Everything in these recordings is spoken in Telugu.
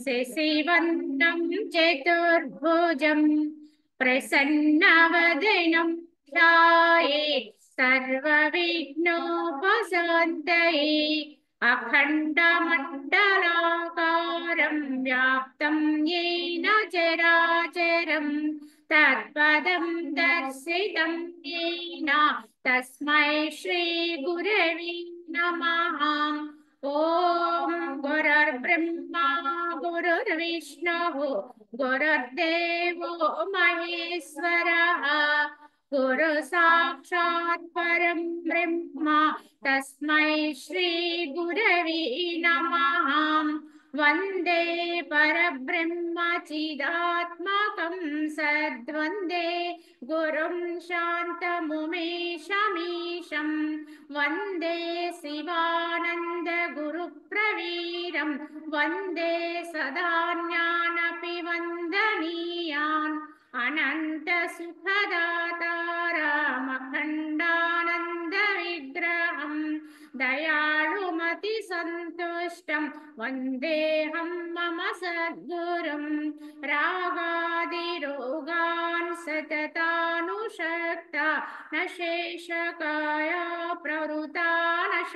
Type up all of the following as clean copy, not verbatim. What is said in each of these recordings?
శశివర్ణం చతుర్భుజం ప్రసన్నవదనం ధ్యాయే సర్వవిఘ్నోపశాంతయే అఖండమండలాకారం వ్యాప్తం యేన చరాచరం తత్పదం దర్శితం యేన తస్మై శ్రీ గురవే నమః. ఓం గురుర్బ్రహ్మా గురుర్విష్ణుః గురుర్దేవో మహేశ్వరః గురు సాక్షాత్ పరం బ్రహ్మ తస్మై శ్రీ గురవే నమః. వందే పరబ్రహ్మ చిదాత్మకం సద్వందే గురుం శాంతముమేశమీశం వందే శివానంద గురు ప్రవీరం వందే సదా జ్ఞానపి వందనీయాన్ అనంత సుఖదాతారమఖండానంద విగ్రహం దయాళుమతి సంతుష్టం వందేహం మమ సద్గురుం రాగాదిరోగాన్ సతతానుషక్త నశేషకాయ ప్రవృతానశేషాన్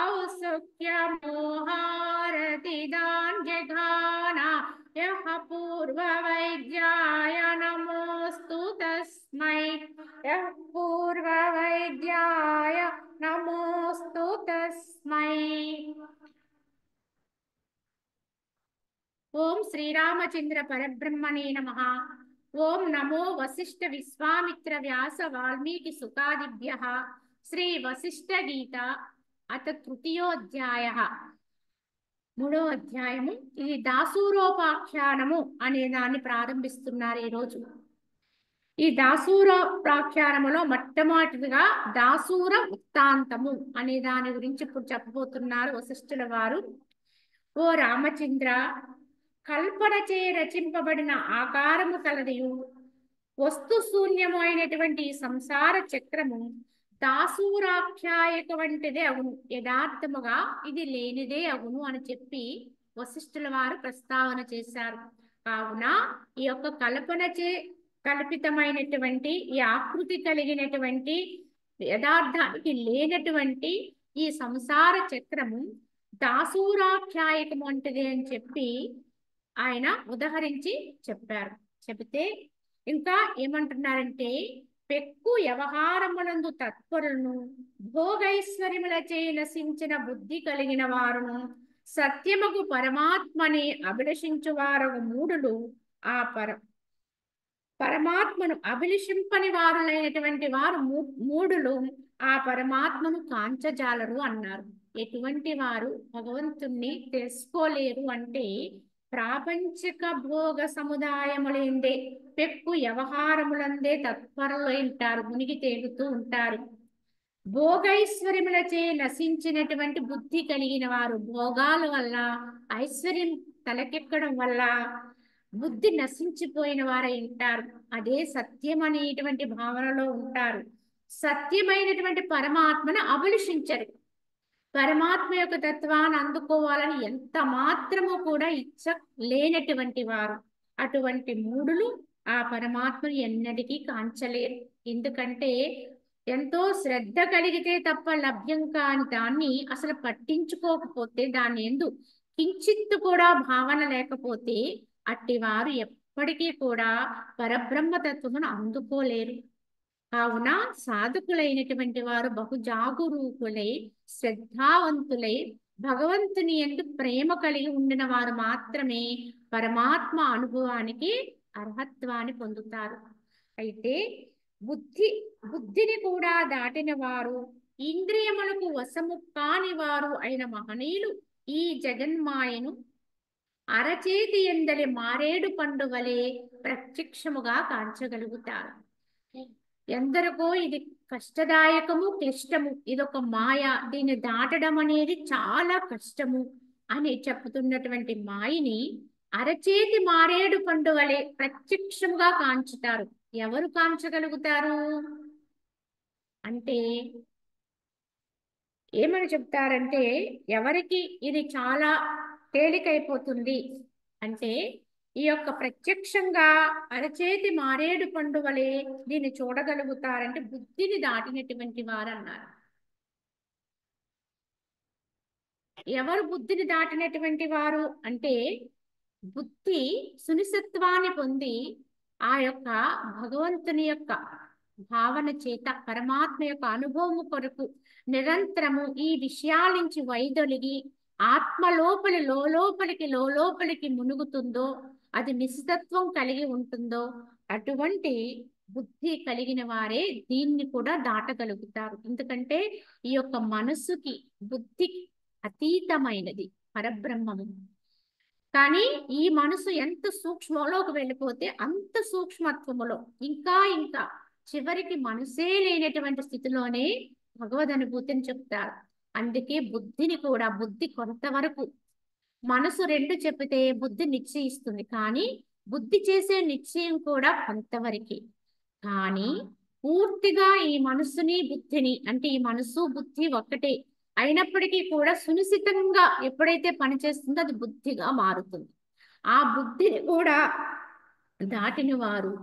ఔత్సుక్యమోహారతిదాన్ జఘాన యః పూర్వవైద్యాయ నమోऽस्तु తస్మై యః పూర్వవైద్యాయ నమోऽस्तु తస్మై. ఓం శ్రీరామచంద్ర పరబ్రహ్మణే నమః. ఓం నమో వశిష్ఠ విశ్వామిత్ర వ్యాస వాల్మీకి సుకాదిభ్యః. శ్రీ వశిష్ఠ గీత అత తృతీయోధ్యాయః. మూడో అధ్యాయము. ఇది దాసూరోపాఖ్యానము అనే దాన్ని ప్రారంభిస్తున్నారు ఈరోజు. ఈ దాసూరోపాఖ్యానములో మొట్టమొదటిగా దాసూర వృత్తాంతము అనే దాని గురించి ఇప్పుడు చెప్పబోతున్నారు వశిష్ఠుల వారు. ఓ రామచంద్ర, కల్పనచే రచింపబడిన ఆకారము కలదియు వస్తు శూన్యమైనటువంటి సంసార చక్రము దాసూరాఖ్యాయక వంటిదే అగును, యథార్థముగా ఇది లేనిదే అగును అని చెప్పి వశిష్ఠుల వారు ప్రస్తావన చేశారు. కావున ఈ యొక్క కల్పనచే కల్పితమైనటువంటి ఈ ఆకృతి కలిగినటువంటి యథార్థానికి లేనటువంటి ఈ సంసార చక్రము దాసూరాఖ్యాయకం వంటిది అని చెప్పి ఆయన ఉదహరించి చెప్పారు. చెబితే ఇంకా ఏమంటున్నారంటే, పెక్కు వ్యవహారములందు తత్పరులను భోగైశ్వర్యములచే నశించిన బుద్ధి కలిగిన వారును సత్యముకు పరమాత్మని అభిలషించు వారు మూడులు ఆ పరమాత్మను అభిలషింపని వారులైనటువంటి వారు మూడులు ఆ పరమాత్మను కాంచజాలరు అన్నారు. ఎటువంటి వారు భగవంతుణ్ణి తెలుసుకోలేరు అంటే, ప్రాపంచిక భోగ సముదాయములందే పెక్కు వ్యవహారములందే తత్పరులై ఉంటారు, మునిగి తేలుతూ ఉంటారు. భోగైశ్వర్యములచే నశించినటువంటి బుద్ధి కలిగిన వారు, భోగాల వల్ల ఐశ్వర్యం తలకెక్కడం వల్ల బుద్ధి నశించిపోయిన వారై ఉంటారు. అదే సత్యం అనేటువంటి భావనలో ఉంటారు. సత్యమైనటువంటి పరమాత్మను అభిలషించరు. పరమాత్మ యొక్క తత్వాన్ని అందుకోవాలని ఎంత మాత్రము కూడా ఇచ్చ లేనటువంటి వారు. అటువంటి మూడులు ఆ పరమాత్మను ఎన్నటికీ కాంచలేరు. ఎందుకంటే ఎంతో శ్రద్ధ కలిగితే తప్ప లభ్యం కాని దాన్ని అసలు పట్టించుకోకపోతే, దాన్ని ఎందు కించిత్తు కూడా భావన లేకపోతే అట్టి వారు ఎప్పటికీ కూడా పరబ్రహ్మతత్వమును అందుకోలేరు. కావున సాధకులైనటువంటి వారు బహు జాగరూకులై శ్రద్ధావంతులై భగవంతుని యందు ప్రేమ కలిగి ఉండిన వారు మాత్రమే పరమాత్మ అనుభవానికి అర్హత్వాన్ని పొందుతారు. అయితే బుద్ధిని కూడా దాటిన వారు, ఇంద్రియములకు వశము కాని వారు అయిన మహనీయులు ఈ జగన్మాయను అరచేతి ఎందలి మారేడు పండు వలె ప్రత్యక్షముగా కాంచగలుగుతారు. ఎందరికో ఇది కష్టదాయకము, క్లిష్టము, ఇదొక మాయ, దీన్ని దాటడం అనేది చాలా కష్టము అని చెప్పుతున్నటువంటి మాయని అరచేతి మారేడు పండు వలె ప్రత్యక్షముగా కాంచుతారు. ఎవరు కాంచగలుగుతారు అంటే ఏమని చెప్తారంటే, ఎవరికి ఇది చాలా తేలికైపోతుంది. అంటే ఈ యొక్క ప్రత్యక్షంగా అరచేతి మారేడు పండు వలె దీన్ని చూడగలుగుతారంటే బుద్ధిని దాటినటువంటి వారు అన్నారు. ఎవరు బుద్ధిని దాటినటువంటి వారు అంటే బుద్ధి సునిశత్వాన్ని పొంది ఆ యొక్క భగవంతుని యొక్క భావన చేత పరమాత్మ యొక్క అనుభవము కొరకు నిరంతరము ఈ విషయాల నుంచి వైదొలిగి ఆత్మ లోపలికి మునుగుతుందో, అది నిశ్చితత్వం కలిగి ఉంటుందో అటువంటి బుద్ధి కలిగిన వారే దీన్ని కూడా దాటగలుగుతారు. ఎందుకంటే ఈ యొక్క మనసుకి బుద్ధి అతీతమైనది పరబ్రహ్మము. కానీ ఈ మనసు ఎంత సూక్ష్మంలోకి వెళ్ళిపోతే అంత సూక్ష్మత్వములో ఇంకా ఇంకా చివరికి మనసే లేనటువంటి స్థితిలోనే భగవద్ అనుభూతిని చెప్తారు. అందుకే బుద్ధిని కూడా బుద్ధి కొంతవరకు, మనసు రెండు చెప్పితే బుద్ధి నిశ్చయిస్తుంది, కానీ బుద్ధి చేసే నిశ్చయం కూడా కొంతవరకే. కానీ పూర్తిగా ఈ మనసుని బుద్ధిని అంటే ఈ మనసు బుద్ధి ఒక్కటే అయినప్పటికీ కూడా సునిశ్చితంగా ఎప్పుడైతే పనిచేస్తుందో అది బుద్ధిగా మారుతుంది. ఆ బుద్ధిని కూడా దాటిన వారు,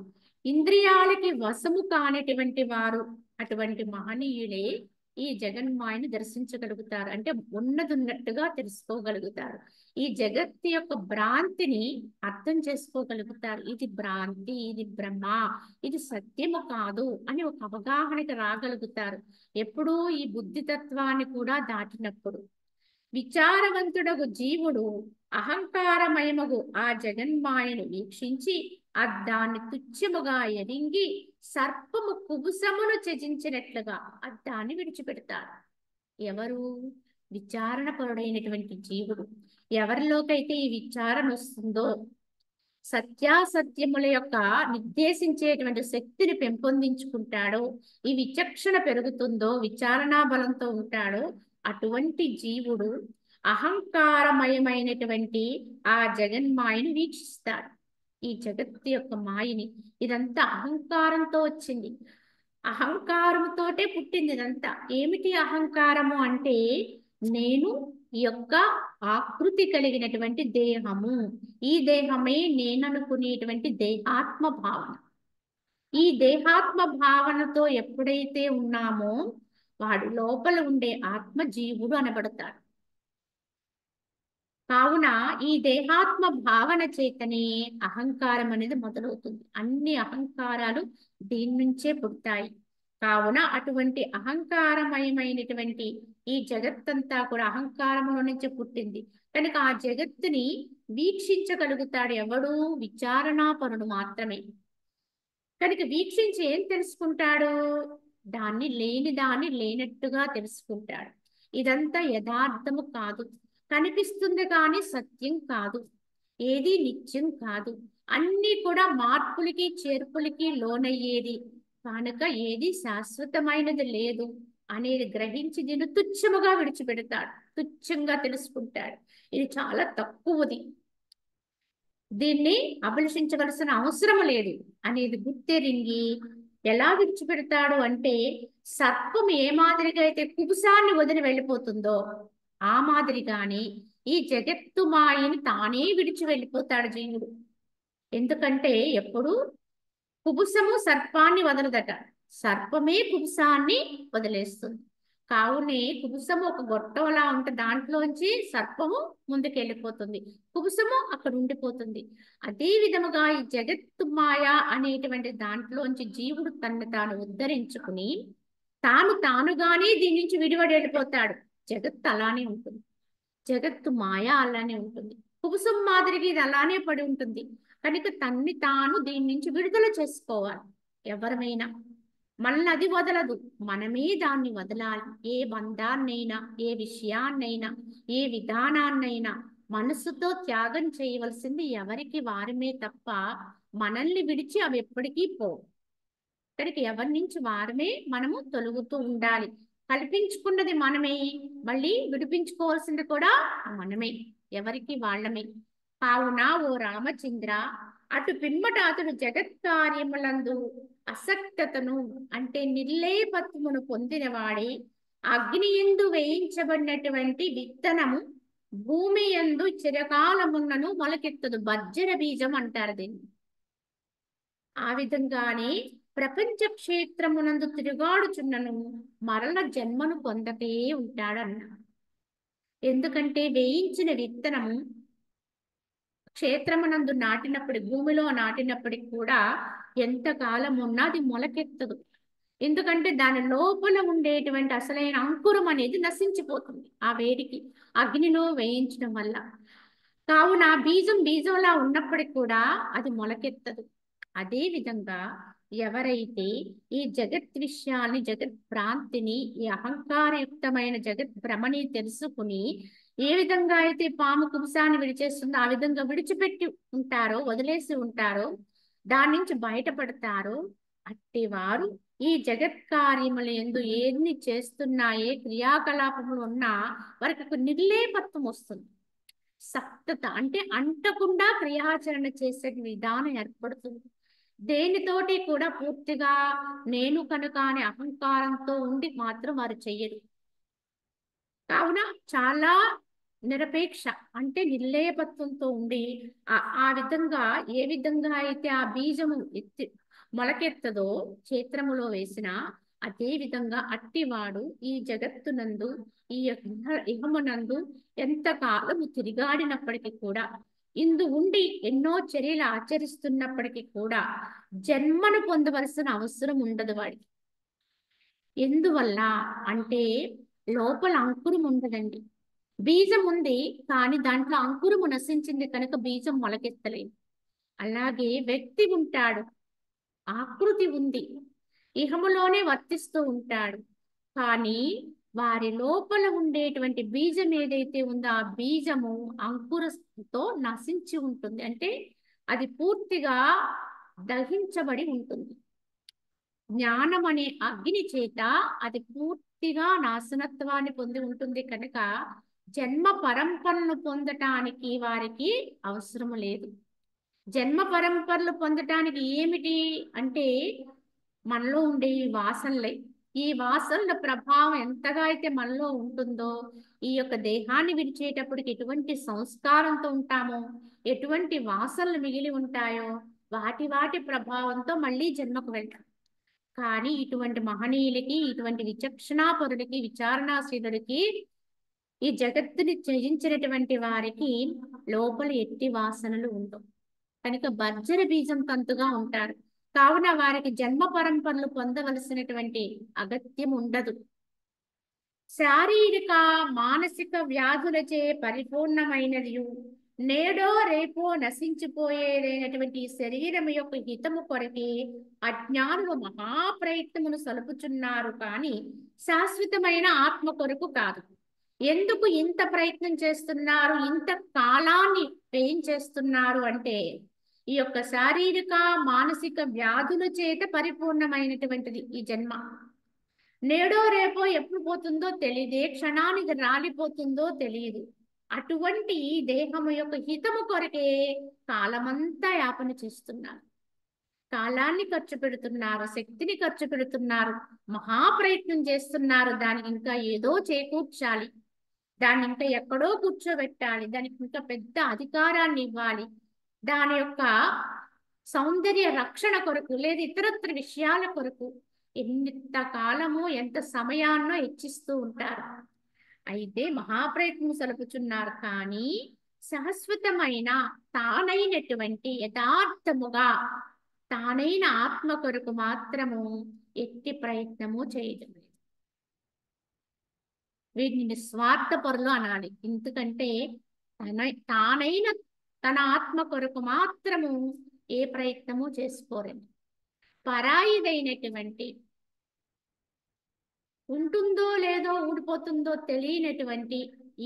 ఇంద్రియాలకి వశము కానటువంటి వారు, అటువంటి మహనీయులే ఈ జగన్మాయను దర్శించగలుగుతారు. అంటే ఉన్నది ఉన్నట్టుగా తెలుసుకోగలుగుతారు. ఈ జగత్తు యొక్క భ్రాంతిని అర్థం చేసుకోగలుగుతారు. ఇది భ్రాంతి, ఇది భ్రమ, ఇది సత్యము కాదు అని ఒక అవగాహనకి రాగలుగుతారు. ఎప్పుడూ ఈ బుద్ధితత్వాన్ని కూడా దాటినప్పుడు. విచారవంతుడగు జీవుడు అహంకారమయమగు ఆ జగన్మాయను వీక్షించి దాన్ని తుచ్చముగా ఎరింగి సర్పము కుబుసమును త్యజించినట్లుగా దాన్ని విడిచిపెడతారు. ఎవరు? విచారణపరుడైనటువంటి జీవుడు. ఎవరిలోకైతే ఈ విచారణ వస్తుందో, సత్యాసత్యముల యొక్క నిర్దేశించేటువంటి శక్తిని పెంపొందించుకుంటాడో, ఈ విచక్షణ పెరుగుతుందో, విచారణా బలంతో ఉంటాడో అటువంటి జీవుడు అహంకారమయమైనటువంటి ఆ జగన్మాయను వీక్షిస్తాడు. ఈ జగత్తు యొక్క మాయని, ఇదంతా అహంకారంతో వచ్చింది, అహంకారంతోటే పుట్టింది ఇదంతా. ఏమిటి అహంకారము అంటే నేను ఈ యొక్క ఆకృతి కలిగినటువంటి దేహము, ఈ దేహమే నేననుకునేటువంటి దేహాత్మ భావన. ఈ దేహాత్మ భావనతో ఎప్పుడైతే ఉన్నామో వాడు లోపల ఉండే ఆత్మ జీవుడు అనబడతాడు. కావున ఈ దేహాత్మ భావన చేతనే అహంకారం అనేది మొదలవుతుంది. అన్ని అహంకారాలు దీని నుంచే పుడతాయి. కావున అటువంటి అహంకారమయమైనటువంటి ఈ జగత్తంతా కూడా అహంకారంలో నుంచే పుట్టింది కనుక ఆ జగత్తుని వీక్షించగలుగుతాడు ఎవడు? విచారణాపరుడు మాత్రమే. కనుక వీక్షించి ఏం తెలుసుకుంటాడు? దాన్ని లేనట్టుగా తెలుసుకుంటాడు. ఇదంతా యథార్థము కాదు, కనిపిస్తుంది కానీ సత్యం కాదు, ఏది నిత్యం కాదు, అన్నీ కూడా మార్పులకి చేర్పులకి లోనయ్యేది కనుక ఏది శాశ్వతమైనది లేదు అనేది గ్రహించి దీన్ని తుచ్చముగా విడిచిపెడతాడు, తుచ్చంగా తెలుసుకుంటాడు. ఇది చాలా తక్కువది, దీన్ని అభిలషించవలసిన అవసరం లేదు అనేది గుర్తెరింగి ఎలా విడిచిపెడతాడు అంటే సర్పం ఏ మాదిరిగా అయితే కుబుసాన్ని వదిలి వెళ్ళిపోతుందో ఆ మాదిరిగానే ఈ జగత్తు మాయని తానే విడిచి వెళ్ళిపోతాడు జీవుడు. ఎందుకంటే ఎప్పుడు కుబుసము సర్పాన్ని వదలదట, సర్పమే కుబుసాన్ని వదిలేస్తుంది. కావునే కుబుసము ఒక గొట్టంలా ఉంటే దాంట్లోంచి సర్పము ముందుకెళ్ళిపోతుంది, కుబుసము అక్కడ ఉండిపోతుంది. అదే విధముగా ఈ జగత్తు మాయ అనేటువంటి దాంట్లోంచి జీవుడు తన్ను తాను ఉద్ధరించుకుని తానుగానే దీని నుంచి విడివడి వెళ్ళిపోతాడు. జగత్తు అలానే ఉంటుంది, జగత్తు మాయ అలానే ఉంటుంది, కుబుసం మాదిరిగా ఇది అలానే పడి ఉంటుంది. కనుక తన్ని తాను దీని నుంచి విడుదల చేసుకోవాలి. ఎవరమైనా మళ్ళీ అది వదలదు, మనమే దాన్ని వదలాలి. ఏ బంధాన్నైనా, ఏ విషయాన్నైనా, ఏ విధానాన్నైనా మనసుతో త్యాగం చేయవలసింది ఎవరికి వారమే తప్ప మనల్ని విడిచి అవి ఎప్పటికీ పోవు. కనుక ఎవరి నుంచి వారమే మనము తొలుగుతూ ఉండాలి. కల్పించుకున్నది మనమే, మళ్ళీ విడిపించుకోవాల్సింది కూడా మనమే, ఎవరికి వాళ్ళమే. కావున ఓ రామచంద్ర, అటు పిమ్మట అతడు జగత్కార్యములందు అసక్తతను అంటే నిర్లేపత్వమును పొందినవాడే అగ్నియందు వేయించబడినటువంటి విత్తనము భూమి యందు చిరకాలమున్నను మొలకెత్తదు. బజ్జర బీజం అంటారు దీన్ని. ఆ విధంగానే ప్రపంచ క్షేత్రమునందు తిరుగాడుచున్నను మరల జన్మను పొందటే ఉంటాడన్న. ఎందుకంటే వేయించిన విత్తనము క్షేత్రమునందు నాటినప్పుడు, భూమిలో నాటినప్పటికి కూడా ఎంతకాలం ఉన్నా అది మొలకెత్తదు. ఎందుకంటే దాని లోపల ఉండేటువంటి అసలైన అంకురం అనేది నశించిపోతుంది ఆ వేడికి, అగ్నిలో వేయించడం వల్ల. కావున బీజం బీజంలా ఉన్నప్పటికి కూడా అది మొలకెత్తదు. అదే విధంగా ఎవరైతే ఈ జగత్ విషయాన్ని, జగత్ భ్రాంతిని, ఈ అహంకారయుక్తమైన జగత్ భ్రమని తెలుసుకుని ఏ విధంగా అయితే పాము కుబుసాన్ని విడిచేస్తుందో ఆ విధంగా విడిచిపెట్టి ఉంటారో, వదిలేసి ఉంటారో, దాని నుంచి బయటపడతారో, అట్టివారు ఈ జగత్ కార్యములు ఎందు ఎన్ని చేస్తున్నా, ఏ క్రియాకలాపములు ఉన్నా వారికి ఒక నిర్లేపత్వం వస్తుంది. సక్తత అంటే అంటకుండా క్రియాచరణ చేసే విధానం ఏర్పడుతుంది. దేనితోటి కూడా పూర్తిగా నేను కనుక అనే అహంకారంతో ఉండి మాత్రం వారు చెయ్యరు. కావున చాలా నిరపేక్ష అంటే నిర్లేపత్వంతో ఉండి ఆ విధంగా ఏ విధంగా అయితే ఆ బీజము ఎత్తి మొలకెత్తదో క్షేత్రములో వేసిన, అదే విధంగా అట్టివాడు ఈ జగత్తునందు, ఈ ఇహమునందు ఎంతకాలము తిరిగాడినప్పటికీ కూడా, ఇందు ఉండి ఎన్నో చర్యలు ఆచరిస్తున్నప్పటికీ కూడా జన్మను పొందవలసిన అవసరం ఉండదు వాడికి. ఎందువల్ల అంటే లోపల అంకురం ఉండదండి. బీజం ఉంది కానీ దాంట్లో అంకురము నశించింది కనుక బీజం మొలకెత్తలేదు. అలాగే వ్యక్తి ఉంటాడు, ఆకృతి ఉంది, ఇహములోనే వర్తిస్తూ ఉంటాడు, కానీ వారి లోపల ఉండేటువంటి బీజం ఏదైతే ఉందో ఆ బీజము అంకురతో నశించి ఉంటుంది. అంటే అది పూర్తిగా దహించబడి ఉంటుంది. జ్ఞానం అనే అగ్ని చేత అది పూర్తిగా నాశనత్వాన్ని పొంది ఉంటుంది కనుక జన్మ పరంపరను పొందటానికి వారికి అవసరం లేదు. జన్మ పరంపరలు పొందటానికి ఏమిటి అంటే మనలో ఉండే ఈ వాసనలే. ఈ వాసనల ప్రభావం ఎంతగా అయితే మనలో ఉంటుందో, ఈ యొక్క దేహాన్ని విడిచేటప్పటికి ఎటువంటి సంస్కారంతో ఉంటామో, ఎటువంటి వాసనలు మిగిలి ఉంటాయో వాటి వాటి ప్రభావంతో మళ్ళీ జన్మకు వెళ్తాం. కానీ ఇటువంటి మహనీయులకి, ఇటువంటి విచక్షణాపరులకి, విచారణాశీలులకి, ఈ జగత్తుని త్యజించినటువంటి వారికి లోపల ఎట్టి వాసనలు ఉండవు కనుక బజ్జర బీజం తంతుగా ఉంటారు. కావున వారికి జన్మ పరంపరలు పొందవలసినటువంటి అగత్యం ఉండదు. శారీరక మానసిక వ్యాధులచే పరిపూర్ణమైనది, నేడో రేపో నశించిపోయేదైనటువంటి శరీరం యొక్క హితము కొరకే అజ్ఞానులు మహాప్రయత్నమును సలుపుచున్నారు కానీ శాశ్వతమైన ఆత్మ కొరకు కాదు. ఎందుకు ఇంత ప్రయత్నం చేస్తున్నారు, ఇంత కాలాన్ని వ్యయం చేస్తున్నారు అంటే ఈ యొక్క శారీరక మానసిక వ్యాధుల చేత పరిపూర్ణమైనటువంటిది ఈ జన్మ. నేడో రేపో ఎప్పుడు పోతుందో తెలియదు, ఏ క్షణానికి రాలిపోతుందో తెలియదు. అటువంటి ఈ దేహము యొక్క హితము కొరకే కాలమంతా యాపన చేస్తున్నారు, కాలాన్ని ఖర్చు పెడుతున్నారు, శక్తిని ఖర్చు పెడుతున్నారు, మహాప్రయత్నం చేస్తున్నారు. దానికి ఇంకా ఏదో చేకూర్చాలి, దాన్ని ఇంకా ఎక్కడో కూర్చోబెట్టాలి, దానికి ఇంకా పెద్ద అధికారాన్ని ఇవ్వాలి, దాని యొక్క సౌందర్య రక్షణ కొరకు లేదా ఇతరత్ర విషయాల కొరకు ఎంత కాలమో ఎంత సమయాన్నో హెచ్చిస్తూ ఉంటారు. అయితే మహాప్రయత్నం సలుపుచున్నారు కానీ శాశ్వతమైన తానైనటువంటి యథార్థముగా తానైన ఆత్మ కొరకు మాత్రము ఎట్టి ప్రయత్నము చేయడం లేదు. వీటిని నిస్వార్థపరులు అనాలి. ఎందుకంటే తానైన తన ఆత్మ కొరకు మాత్రము ఏ ప్రయత్నము చేసుకోరండి. పరాయిదైనటువంటి, ఉంటుందో లేదో ఊడిపోతుందో తెలియనటువంటి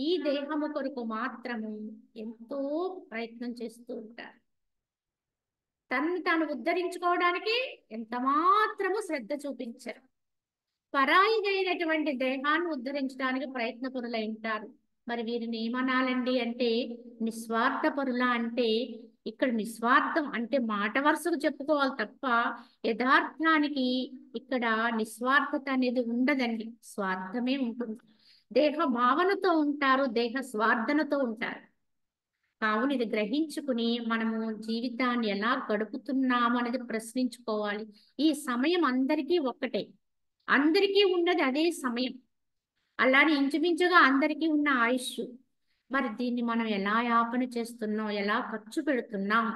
ఈ దేహము కొరకు మాత్రము ఎంతో ప్రయత్నం చేస్తూ ఉంటారు. తను తాను ఉద్ధరించుకోవడానికి ఎంత మాత్రము శ్రద్ధ చూపించరు. పరాయిదైనటువంటి దేహాన్ని ఉద్ధరించడానికి ప్రయత్నపరులై ఉంటారు. మరి వీరిని ఏమనాలండి అంటే నిస్వార్థపరుల అంటే ఇక్కడ నిస్వార్థం అంటే మాట వరుసకు చెప్పుకోవాలి తప్ప యథార్థానికి ఇక్కడ నిస్వార్థత అనేది ఉండదండి, స్వార్థమే ఉంటుంది. దేహ భావనతో ఉంటారు, దేహ స్వార్థనతో ఉంటారు. కావున ఇది గ్రహించుకుని మనము జీవితాన్ని ఎలా గడుపుతున్నాము అనేది ప్రశ్నించుకోవాలి. ఈ సమయం అందరికీ ఒక్కటే, అందరికీ ఉన్నది అదే సమయం. అలానే ఇంచుమించుగా అందరికీ ఉన్న ఆయుష్. మరి దీన్ని మనం ఎలా యాపన చేస్తున్నాం, ఎలా ఖర్చు పెడుతున్నాం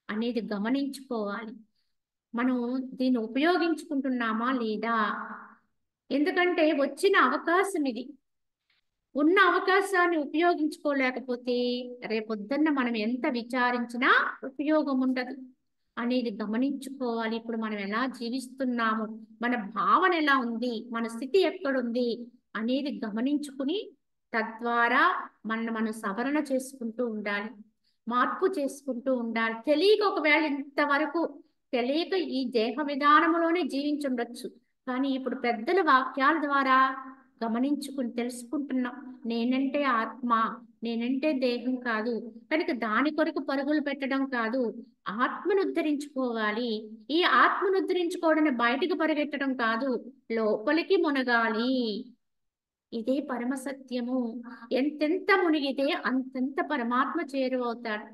అనేది గమనించుకోవాలి. మనం దీన్ని ఉపయోగించుకుంటున్నామా లేదా? ఎందుకంటే వచ్చిన అవకాశం ఇది. ఉన్న అవకాశాన్ని ఉపయోగించుకోలేకపోతే రేపొద్దున్న మనం ఎంత విచారించినా ఉపయోగం ఉండదు అనేది గమనించుకోవాలి. ఇప్పుడు మనం ఎలా జీవిస్తున్నాము, మన భావన ఎలా ఉంది, మన స్థితి ఎక్కడుంది అనేది గమనించుకుని తద్వారా మనం సవరణ చేసుకుంటూ ఉండాలి, మార్పు చేసుకుంటూ ఉండాలి. తెలియక ఒకవేళ ఇంతవరకు తెలియక ఈ దేహ విధానంలోనే జీవించుండొచ్చు, కానీ ఇప్పుడు పెద్దల వాక్యాల ద్వారా గమనించుకుని తెలుసుకుంటున్నాం. నేనంటే ఆత్మ, నేనంటే దేహం కాదు కనుక దాని కొరకు పరుగులు పెట్టడం కాదు, ఆత్మను ఉద్ధరించుకోవాలి. ఈ ఆత్మను ఉద్ధరించుకోవడానికి బయటికి పరిగెట్టడం కాదు, లోపలికి మునగాలి. ఇదే పరమ సత్యము. ఎంతెంత మునిగితే అంతంత పరమాత్మ చేరువవుతాడు,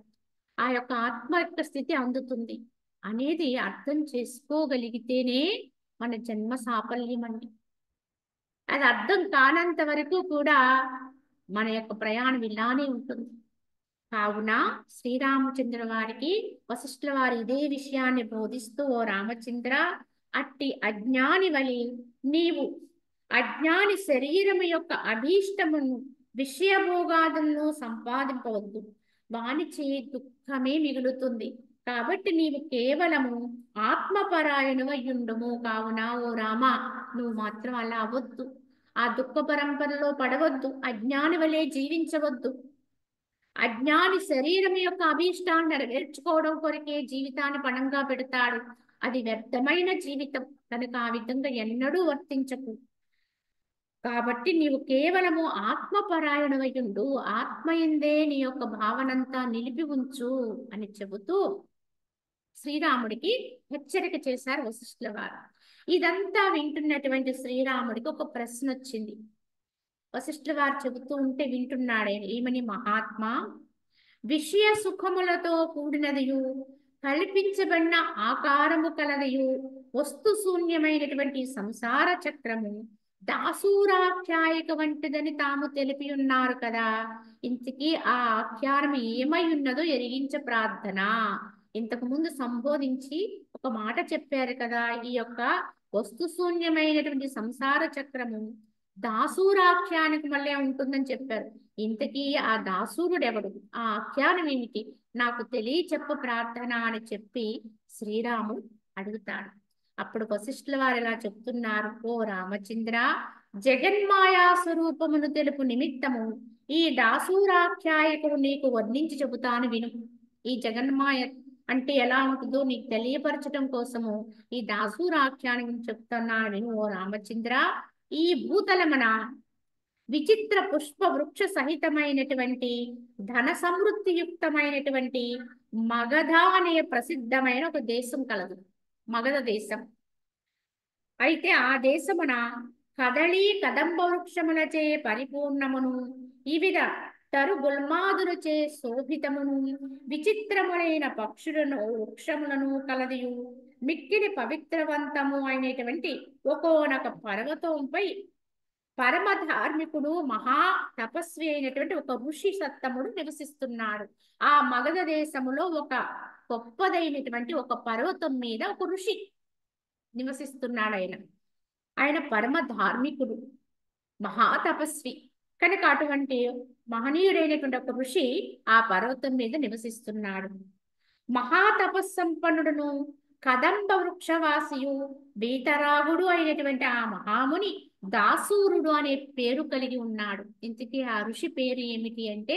ఆ యొక్క ఆత్మ యొక్క స్థితి అందుతుంది అనేది అర్థం చేసుకోగలిగితేనే మన జన్మ సాఫల్యం అండి. అది అర్థం కానంత వరకు కూడా మన యొక్క ప్రయాణం ఇలానే ఉంటుంది. కావున శ్రీరామచంద్ర వారికి వశిష్ఠుల వారు ఇదే విషయాన్ని బోధిస్తూ, ఓ రామచంద్ర, అట్టి అజ్ఞాని వలి నీవు అజ్ఞాని శరీరము యొక్క అభీష్టమును విషయభోగాదులను సంపాదింపవద్దు, వానిచే దుఃఖమే మిగులుతుంది. కాబట్టి నీవు కేవలము ఆత్మపరాయణువయ్యుండుము. కావున ఓ రామ, నువ్వు మాత్రం అలా అవ్వద్దు, ఆ దుఃఖ పరంపరలో పడవద్దు, అజ్ఞాని వలె జీవించవద్దు. అజ్ఞాని శరీరం యొక్క అభీష్టాన్ని నెరవేర్చుకోవడం కొరకే జీవితాన్ని పణంగా పెడతాడు, అది వ్యర్థమైన జీవితం కనుక ఆ విధంగా ఎన్నడూ వర్తించకు. కాబట్టి నీవు కేవలము ఆత్మపరాయణమయ్యుండు, ఆత్మయందే నీ యొక్క భావనంతా నిలిపి ఉంచు అని చెబుతూ శ్రీరాముడికి హెచ్చరిక చేశారు వశిష్ఠుల వారు. ఇదంతా వింటున్నటువంటి శ్రీరాముడికి ఒక ప్రశ్న వచ్చింది. వశిష్ఠుల వారు చెబుతూ ఉంటే వింటున్నాడే, ఏమని? మహాత్మా, విషయ సుఖములతో కూడినదియు కల్పించబడిన ఆకారము కలదయు వస్తు శూన్యమైనటువంటి సంసార చక్రము దాసూరాఖ్యాయిక వంటిదని తాము తెలిపి ఉన్నారు కదా. ఇంతకీ ఆ ఆఖ్యానం ఏమై ఉన్నదో ఎరిగించ ప్రార్థన. ఇంతకు ముందు సంబోధించి ఒక మాట చెప్పారు కదా, ఈ యొక్క వస్తు శూన్యమైనటువంటి సంసార చక్రము దాసూరాఖ్యానికి మళ్ళీ ఉంటుందని చెప్పారు. ఇంతకీ ఆ దాసూరుడు ఎవడు, ఆ ఆఖ్యానం ఏమిటి, నాకు తెలియ చెప్ప ప్రార్థన అని చెప్పి శ్రీరాముడు అడుగుతాడు. అప్పుడు వశిష్ఠుల వారు ఇలా చెప్తున్నారు, ఓ రామచంద్ర, జగన్మాయా స్వరూపమును తెలుపు నిమిత్తము ఈ దాసూరాఖ్యాయకుడు నీకు వర్ణించి చెబుతాను విను. ఈ జగన్మాయ అంటే ఎలా ఉంటుందో నీకు తెలియపరచడం కోసము ఈ దాసూరాఖ్యానం చెప్తున్నాను విను. ఓ రామచంద్ర, ఈ భూతలమున విచిత్ర పుష్ప వృక్ష సహితమైనటువంటి ధన సమృద్ధి యుక్తమైనటువంటి మగధ అనే ప్రసిద్ధమైన ఒక దేశం కలదు, మగధ దేశం. అయితే ఆ దేశమున కదళీ కదంబ వృక్షములచే పరిపూర్ణమును, వివిధ తరు గుల్మాదులచే శోభితమును, విచిత్రములైన పక్షులను వృక్షములను కలదియు మిక్కిలి పవిత్రవంతము అయినటువంటి ఒకోనొక పర్వతంపై పరమ ధార్మికుడు మహా తపస్వి అయినటువంటి ఒక ఋషి సత్తముడు నివసిస్తున్నాడు. ఆ మగధ దేశములో ఒక గొప్పదైనటువంటి ఒక పర్వతం మీద ఒక ఋషి నివసిస్తున్నాడు. ఆయన పరమ ధార్మికుడు, మహా తపస్వి కనుక అటువంటి మహనీయుడైనటువంటి ఒక ఋషి ఆ పర్వతం మీద నివసిస్తున్నాడు. మహాతపస్సంపన్నుడును కదంబ వృక్షవాసియు వీతరాగుడు అయినటువంటి ఆ మహాముని దాసూరుడు అనే పేరు కలిగి ఉన్నాడు. ఇంతకీ ఆ ఋషి పేరు ఏమిటి అంటే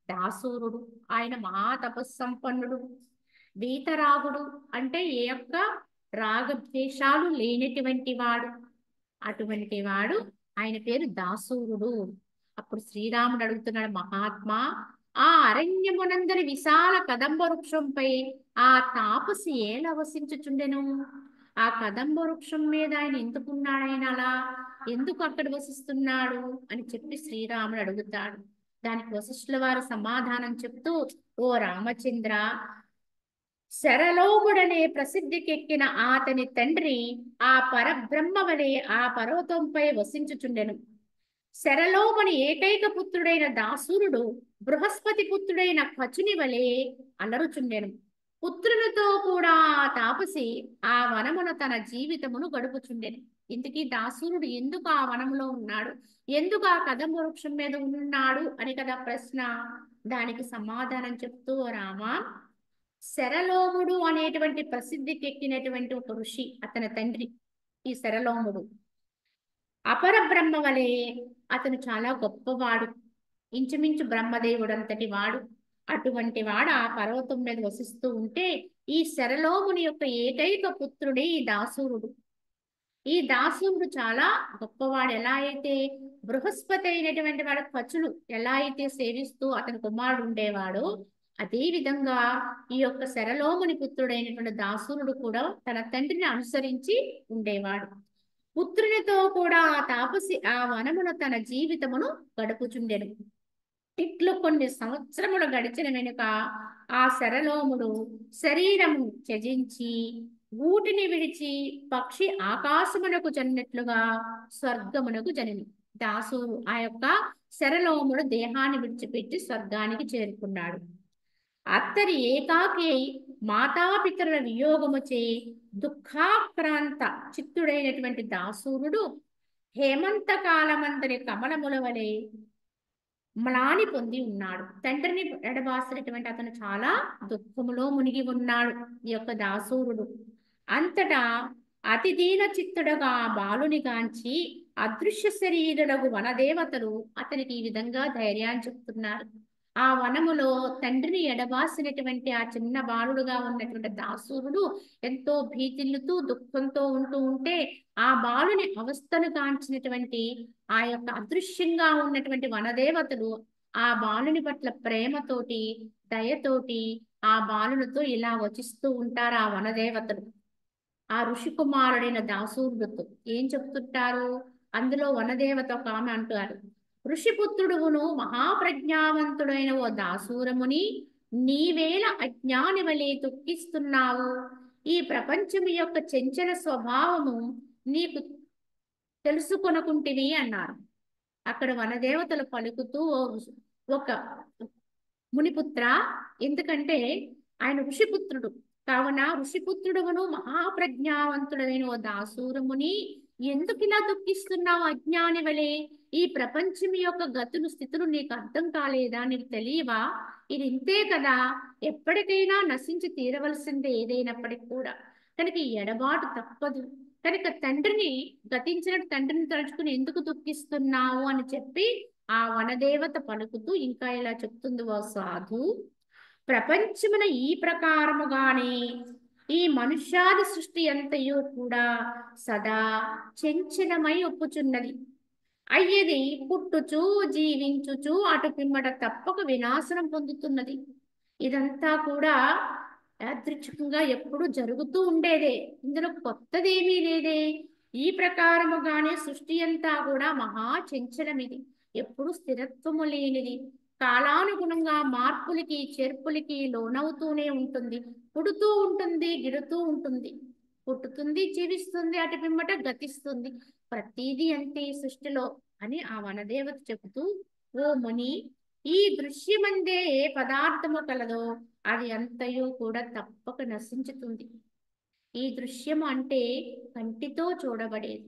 దాసూరుడు. ఆయన మహాతపస్సంపన్నుడు. వీతరాగుడు అంటే ఏ యొక్క రాగద్వేషాలు లేనటువంటి వాడు, అటువంటి వాడు, ఆయన పేరు దాసూరుడు. అప్పుడు శ్రీరాముడు అడుగుతున్నాడు, మహాత్మా, ఆ అరణ్యమునందరి విశాల కదంబ వృక్షంపై ఆ తాపసి ఏల వసించుచుండెను? ఆ కదంబ వృక్షం మీద ఆయన ఎందుకున్నాడు? ఆయన అలా ఎందుకు అక్కడ వసిస్తున్నాడు అని చెప్పి శ్రీరాముడు అడుగుతాడు. దానికి వశిష్ఠుల వారు సమాధానం చెప్తూ, ఓ రామచంద్ర, శరలోకుడనే ప్రసిద్ధికెక్కిన అతని తండ్రి ఆ పరబ్రహ్మ వలె ఆ పర్వతంపై వసించుచుండెను. శరలోకుని ఏకైక పుత్రుడైన దాసురుడు బృహస్పతి పుత్రుడైన కచుని వలె అలరుచుండెను. పుత్రునితో కూడా ఆ తాపసి ఆ వనమున తన జీవితమును గడుపుచుండెను. ఇంతకీ దాసురుడు ఎందుకు ఆ వనంలో ఉన్నాడు, ఎందుకు ఆ కదంబ వృక్షం మీద ఉన్నాడు అని కదా ప్రశ్న. దానికి సమాధానం చెప్తూ, రామా, శరలోముడు అనేటువంటి ప్రసిద్ధికెక్కినటువంటి ఒక ఋషి, అతని తండ్రి ఈ శరలోముడు అపర బ్రహ్మ వలె అతను చాలా గొప్పవాడు, ఇంచుమించు బ్రహ్మదేవుడు అంతటి వాడు. అటువంటి వాడు ఆ పర్వతం మీద వసిస్తూ ఉంటే ఈ శరలోముని యొక్క ఏకైక పుత్రుడే ఈ దాసూరుడు. ఈ దాసూరుడు చాలా గొప్పవాడు. ఎలా అయితే బృహస్పతి అయినటువంటి వాడు కచులు ఎలా అయితే సేవిస్తూ అతని కుమారుడు ఉండేవాడో, అదే విధంగా ఈ యొక్క శరలోముని పుత్రుడైనటువంటి దాసూరుడు కూడా తన తండ్రిని అనుసరించి ఉండేవాడు. పుత్రునితో కూడా ఆ తాపసి ఆ వనమున తన జీవితమును గడుపుచుండెను. ఇట్లు కొన్ని సంవత్సరములు గడిచిన వెనుక ఆ శరలోముడు శరీరము త్యజించి గూటిని విడిచి పక్షి ఆకాశమునకు జన్నట్లుగా స్వర్గమునకు జనని. దాసుడు ఆ యొక్క శరలోముడు దేహాన్ని విడిచిపెట్టి స్వర్గానికి చేరుకున్నాడు. అత్తరి ఏకాకి మాతాపితరుల వియోగముచే దుఃఖాక్రాంత చిత్తుడైనటువంటి దాసూరుడు హేమంత కాలమంతరి కమలముల వలె మ్లాని పొంది ఉన్నాడు. తండ్రిని ఎడబాసినటువంటి అతను చాలా దుఃఖములో మునిగి ఉన్నాడు ఈ యొక్క దాసూరుడు. అంతటా అతి దీన చిత్తుడుగా బాలుని గాంచి అదృశ్య శరీరులకు వనదేవతలు అతనికి ఈ విధంగా ధైర్యాన్ని చెప్తున్నారు. ఆ వనములో తండ్రిని ఎడబాసినటువంటి ఆ చిన్న బాలుడుగా ఉన్నటువంటి దాసూరుడు ఎంతో భీతిల్లుతూ దుఃఖంతో ఉంటూ ఉంటే ఆ బాలుని అవస్థను కాంచినటువంటి ఆ యొక్క అదృశ్యంగా ఉన్నటువంటి వనదేవతలు ఆ బాలుని పట్ల ప్రేమతోటి దయతోటి ఆ బాలునితో ఇలా వచిస్తూ ఉంటారు ఆ వనదేవతలు. ఆ ఋషి కుమారుడైన దాసూరుడితో ఏం చెప్తుంటారు, అందులో వనదేవత ఒక ఆమె అంటారు, ఋషిపుత్రుడువును మహాప్రజ్ఞావంతుడైన ఓ దాసూరముని, నీవేళ అజ్ఞాని వలె దుఃఖిస్తున్నావు. ఈ ప్రపంచము యొక్క చంచల స్వభావము నీకు తెలుసుకొనుకుంటివి అన్నారు. అక్కడ వనదేవతలు పలుకుతూ ఒక మునిపుత్ర, ఎందుకంటే ఆయన ఋషిపుత్రుడు కావున ఋషిపుత్రుడును మహాప్రజ్ఞావంతుడైన ఓ దాసూరముని, ఎందుకు ఇలా దుఃఖిస్తున్నావు అజ్ఞాని వలె? ఈ ప్రపంచం యొక్క గతులు స్థితులు నీకు అర్థం కాలేదా, నీకు తెలియవా? ఇది ఇంతే కదా, ఎప్పటికైనా నశించి తీరవలసిందే ఏదైనప్పటికీ కూడా. కనుక ఈ ఎడబాటు తప్పదు. కనుక గతించిన తండ్రిని తలుచుకుని ఎందుకు దుఃఖిస్తున్నావు అని చెప్పి ఆ వనదేవత పలుకుతూ ఇంకా ఇలా చెప్తుంది, ఓ సాధు, ప్రపంచమున ఈ ప్రకారముగానే ఈ మనుష్యాది సృష్టి అంతయు కూడా సదా చంచలమై ఒప్పుచున్నది. అయ్యేది పుట్టుచు జీవించుచు అటు పిమ్మట తప్పక వినాశనం పొందుతున్నది. ఇదంతా కూడా యాదృచ్ఛికంగా ఎప్పుడు జరుగుతూ ఉండేదే, ఇందులో కొత్తదేమీ లేదే. ఈ ప్రకారముగానే సృష్టి అంతా కూడా మహా చంచలమిది, ఎప్పుడు స్థిరత్వము లేనిది, కాలానుగుణంగా మార్పులకి చేర్పులకి లోనవుతూనే ఉంటుంది, పుడుతూ ఉంటుంది గిడుతూ ఉంటుంది, పుట్టుతుంది జీవిస్తుంది అటు పిమ్మట గతిస్తుంది, ప్రతిదీ అంతే ఈ సృష్టిలో అని ఆ వనదేవత చెబుతూ, ఓ ముని, ఈ దృశ్యమందే ఏ పదార్థము కలదో అది అంతయు కూడా తప్పక నశించుతుంది. ఈ దృశ్యము అంటే కంటితో చూడబడేది,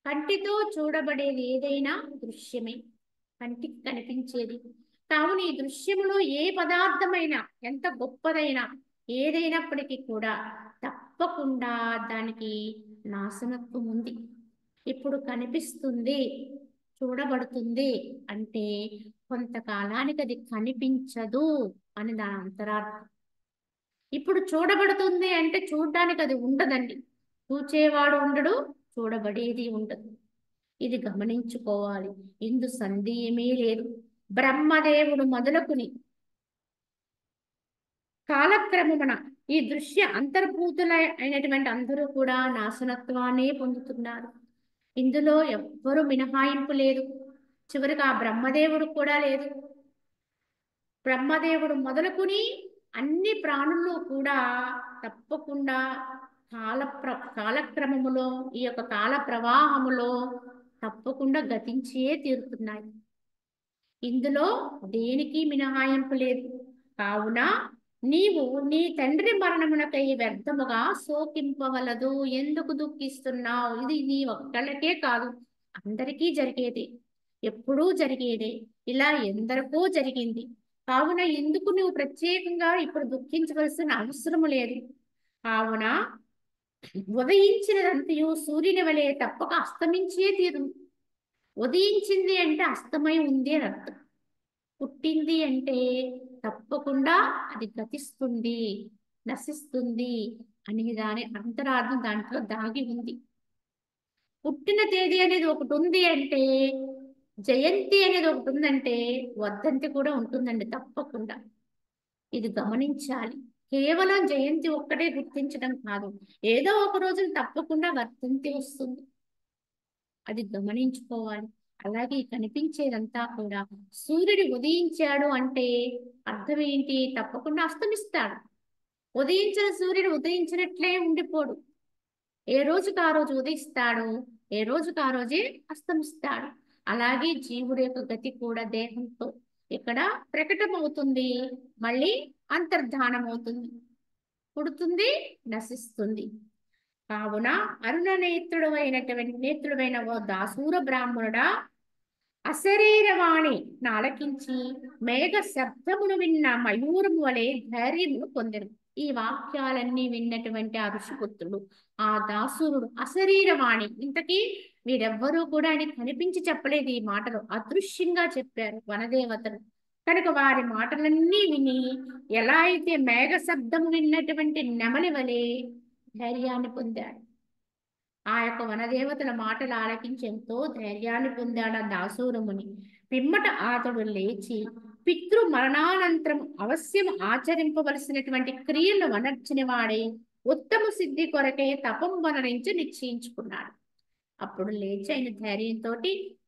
కంటితో చూడబడేది ఏదైనా దృశ్యమే, కంటికి కనిపించేది. కావున ఈ దృశ్యములో ఏ పదార్థమైనా ఎంత గొప్పదైనా ఏదైనప్పటికీ కూడా తప్పకుండా దానికి నాశనత్వం ఉంది. ఇప్పుడు కనిపిస్తుంది చూడబడుతుంది అంటే కొంతకాలానికి అది కనిపించదు అని దాని అంతరార్థం. ఇప్పుడు చూడబడుతుంది అంటే చూడడానికి అది ఉండదండి, చూచేవాడు ఉండడు, చూడబడేది ఉండదు. ఇది గమనించుకోవాలి, ఇందు సందేహమే లేదు. బ్రహ్మదేవుడు మొదలుకుని కాలక్రమమున ఈ దృశ్య అంతర్భూతుల అయినటువంటి అందరూ కూడా నాశనత్వాన్ని పొందుతున్నారు. ఇందులో ఎవ్వరు మినహాయింపు లేదు. చివరికి ఆ బ్రహ్మదేవుడు కూడా లేదు. బ్రహ్మదేవుడు మొదలుకుని అన్ని ప్రాణుల్లో కూడా తప్పకుండా కాలక్రమములో, ఈ యొక్క కాల ప్రవాహములో తప్పకుండా గతించే తీరుతున్నాయి. ఇందులో దేనికి మినహాయింపు లేదు. కావున నీవు నీ తండ్రి మరణమునకై వ్యర్థముగా శోకింపవలదు. ఎందుకు దుఃఖిస్తున్నావు? ఇది నీ ఒక్కళ్ళకే కాదు, అందరికీ జరిగేదే, ఎప్పుడూ జరిగేదే, ఇలా ఎందరికో జరిగింది. కావున ఎందుకు నువ్వు ప్రత్యేకంగా ఇప్పుడు దుఃఖించవలసిన అవసరం లేదు. కావున ఉదయించినదంతయు సూర్యుని వలె తప్పక అస్తమించే తీరు. ఉదయించింది అంటే అస్తమై ఉంది అని అర్థం. పుట్టింది అంటే తప్పకుండా అది గతిస్తుంది, నశిస్తుంది అనే దాని అంతరార్థం దాంట్లో దాగి ఉంది. పుట్టిన తేదీ అనేది ఒకటి ఉంది అంటే, జయంతి అనేది ఒకటి ఉందంటే వర్ధంతి కూడా ఉంటుందండి తప్పకుండా. ఇది గమనించాలి. కేవలం జయంతి ఒక్కటే గుర్తించడం కాదు, ఏదో ఒక రోజున తప్పకుండా వర్ధంతి వస్తుంది, అది గమనించుకోవాలి. అలాగే కనిపించేదంతా కూడా సూర్యుడు ఉదయించాడు అంటే అర్థం ఏంటి? తప్పకుండా అస్తమిస్తాడు. ఉదయించిన సూర్యుడు ఉదయించినట్లే ఉండిపోడు. ఏ రోజుకి ఆ రోజు ఉదయిస్తాడు, ఏ రోజుకి ఆ రోజే అస్తమిస్తాడు. అలాగే జీవుడి యొక్క గతి కూడా దేహంతో ఇక్కడ ప్రకటమవుతుంది, మళ్ళీ అంతర్ధానం అవుతుంది, పుడుతుంది, నశిస్తుంది. కావున నేత్రుడైన ఓ దాసూర బ్రాహ్మణుడా, అశరీరవాణి నాలకించి మేఘ శబ్దమును విన్న మయూరము వలె ధైర్యమును పొందెను. ఈ వాక్యాలన్నీ విన్నటువంటి ఆ ఋషిపుత్రుడు, ఆ దాసురుడు అశరీరవాణి, ఇంతకీ వీరెవ్వరూ కూడా ఆయన కనిపించి చెప్పలేదు, ఈ మాటలు అదృశ్యంగా చెప్పారు వనదేవతలు. కనుక వారి మాటలన్నీ విని ఎలా అయితే మేఘ శబ్దము విన్నటువంటి నెమలి వలె ధైర్యాన్ని పొందాడు. ఆ యొక్క వనదేవతల మాటలు ఆలకించి ఎంతో ధైర్యాన్ని పొందాడు ఆ దాసూరముని. పిమ్మట అతడు లేచి పితృ మరణానంతరం అవశ్యం ఆచరింపవలసినటువంటి క్రియలను వనర్చిన వాడే ఉత్తమ సిద్ధి కొరకే తపం వనరించి నిశ్చయించుకున్నాడు. అప్పుడు లేచి ఆయన ధైర్యంతో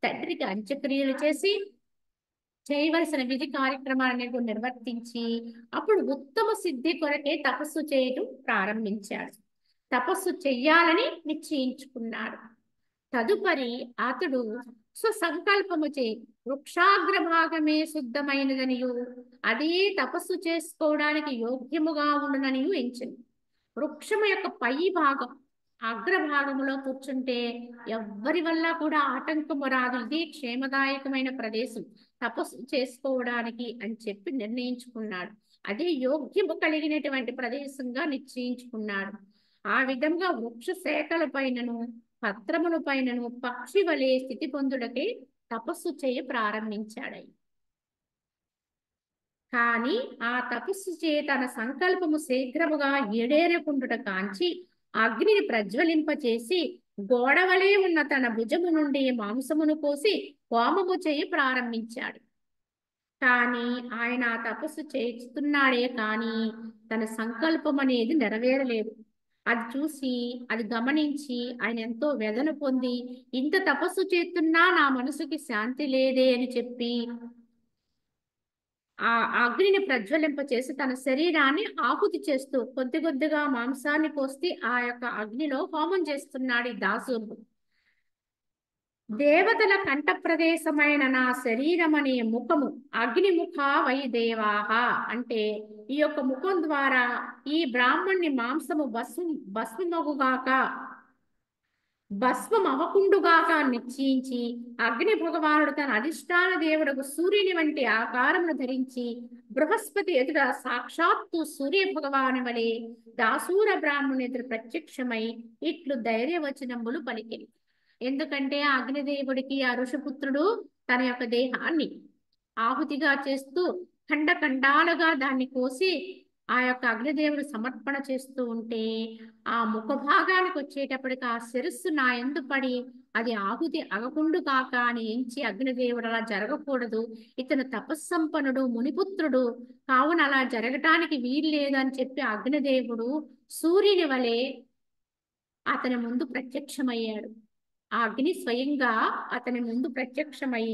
తండ్రికి అంత్యక్రియలు చేసి చేయవలసిన విధి కార్యక్రమాలని నిర్వర్తించి అప్పుడు ఉత్తమ సిద్ధి కొరకే తపస్సు చేయటం ప్రారంభించాడు. తపస్సు చెయ్యాలని నిశ్చయించుకున్నాడు. తదుపరి అతడు స్వసంకల్పముచే వృక్షాగ్రభాగమే శుద్ధమైనదనియు అదే తపస్సు చేసుకోవడానికి యోగ్యముగా ఉండుననియు ఎంచెను. వృక్షము యొక్క పై భాగం అగ్రభాగములో కూర్చుంటే ఎవ్వరి వల్ల కూడా ఆటంకము రాదు, ఇదే క్షేమదాయకమైన ప్రదేశం తపస్సు చేసుకోవడానికి అని చెప్పి నిర్ణయించుకున్నాడు. అదే యోగ్యము కలిగినటువంటి ప్రదేశంగా నిశ్చయించుకున్నాడు. ఆ విధంగా వృక్ష శాఖల పైనను పత్రముల పైనను పక్షి వలె స్థితి పొందుటకే తపస్సు చేయ ప్రారంభించాడు. కాని ఆ తపస్సు చే తన సంకల్పము శీఘ్రముగా ఈడేరకుండుట కాంచి అగ్నిని ప్రజ్వలింపచేసి గోడవలే ఉన్న తన భుజము నుండి మాంసమును కోసి హోమము చేయి ప్రారంభించాడు. కానీ ఆయన ఆ తపస్సు చేస్తున్నాడే కానీ తన సంకల్పం అనేది నెరవేరలేదు. అది చూసి, అది గమనించి ఆయన ఎంతో వేదన పొంది, ఇంత తపస్సు చేస్తున్నా నా మనసుకి శాంతి లేదే అని చెప్పి ఆ అగ్నిని ప్రజ్వలింప చేసి తన శరీరాన్ని ఆహుతి చేస్తూ కొద్ది కొద్దిగా మాంసాన్ని కోసి ఆ యొక్క అగ్నిలో హోమం చేస్తున్నాడు ఈ దాసుడు. దేవతల కంఠ ప్రదేశమైన నా శరీరం అనే ముఖము అగ్నిముఖ వై దేవాహ అంటే ఈ యొక్క ముఖం ద్వారా ఈ బ్రాహ్మణ్ణి మాంసము భస్మమగుగాక భస్మం అవకుండుగాక నిశ్చయించి అగ్ని భగవానుడు తన అధిష్టాన దేవుడకు సూర్యుని వంటి ఆకారమును ధరించి బృహస్పతి ఎదుట సాక్షాత్తు సూర్య భగవాను వలె దాసూర బ్రాహ్మణుని ఎదురు ప్రత్యక్షమై ఇట్లు ధైర్యవచనములు పలికిరి. ఎందుకంటే ఆ అగ్నిదేవుడికి ఆ ఋషిపుత్రుడు తన యొక్క దేహాన్ని ఆహుతిగా చేస్తూ ఖండాలుగా దాన్ని కోసి ఆ యొక్క అగ్నిదేవుడు సమర్పణ చేస్తూ ఉంటే ఆ ముఖ భాగానికి వచ్చేటప్పటికి ఆ శిరస్సు నా ఎందు పడి అది ఆహుతి అగకుండు కాక అని ఎంచి అగ్నిదేవుడు అలా జరగకూడదు, ఇతను తపస్సంపన్నుడు మునిపుత్రుడు కావున అలా జరగటానికి వీలు లేదని చెప్పి అగ్నిదేవుడు సూర్యుని వలె అతని ముందు ప్రత్యక్షమయ్యాడు. ఆ అగ్ని స్వయంగా అతని ముందు ప్రత్యక్షమై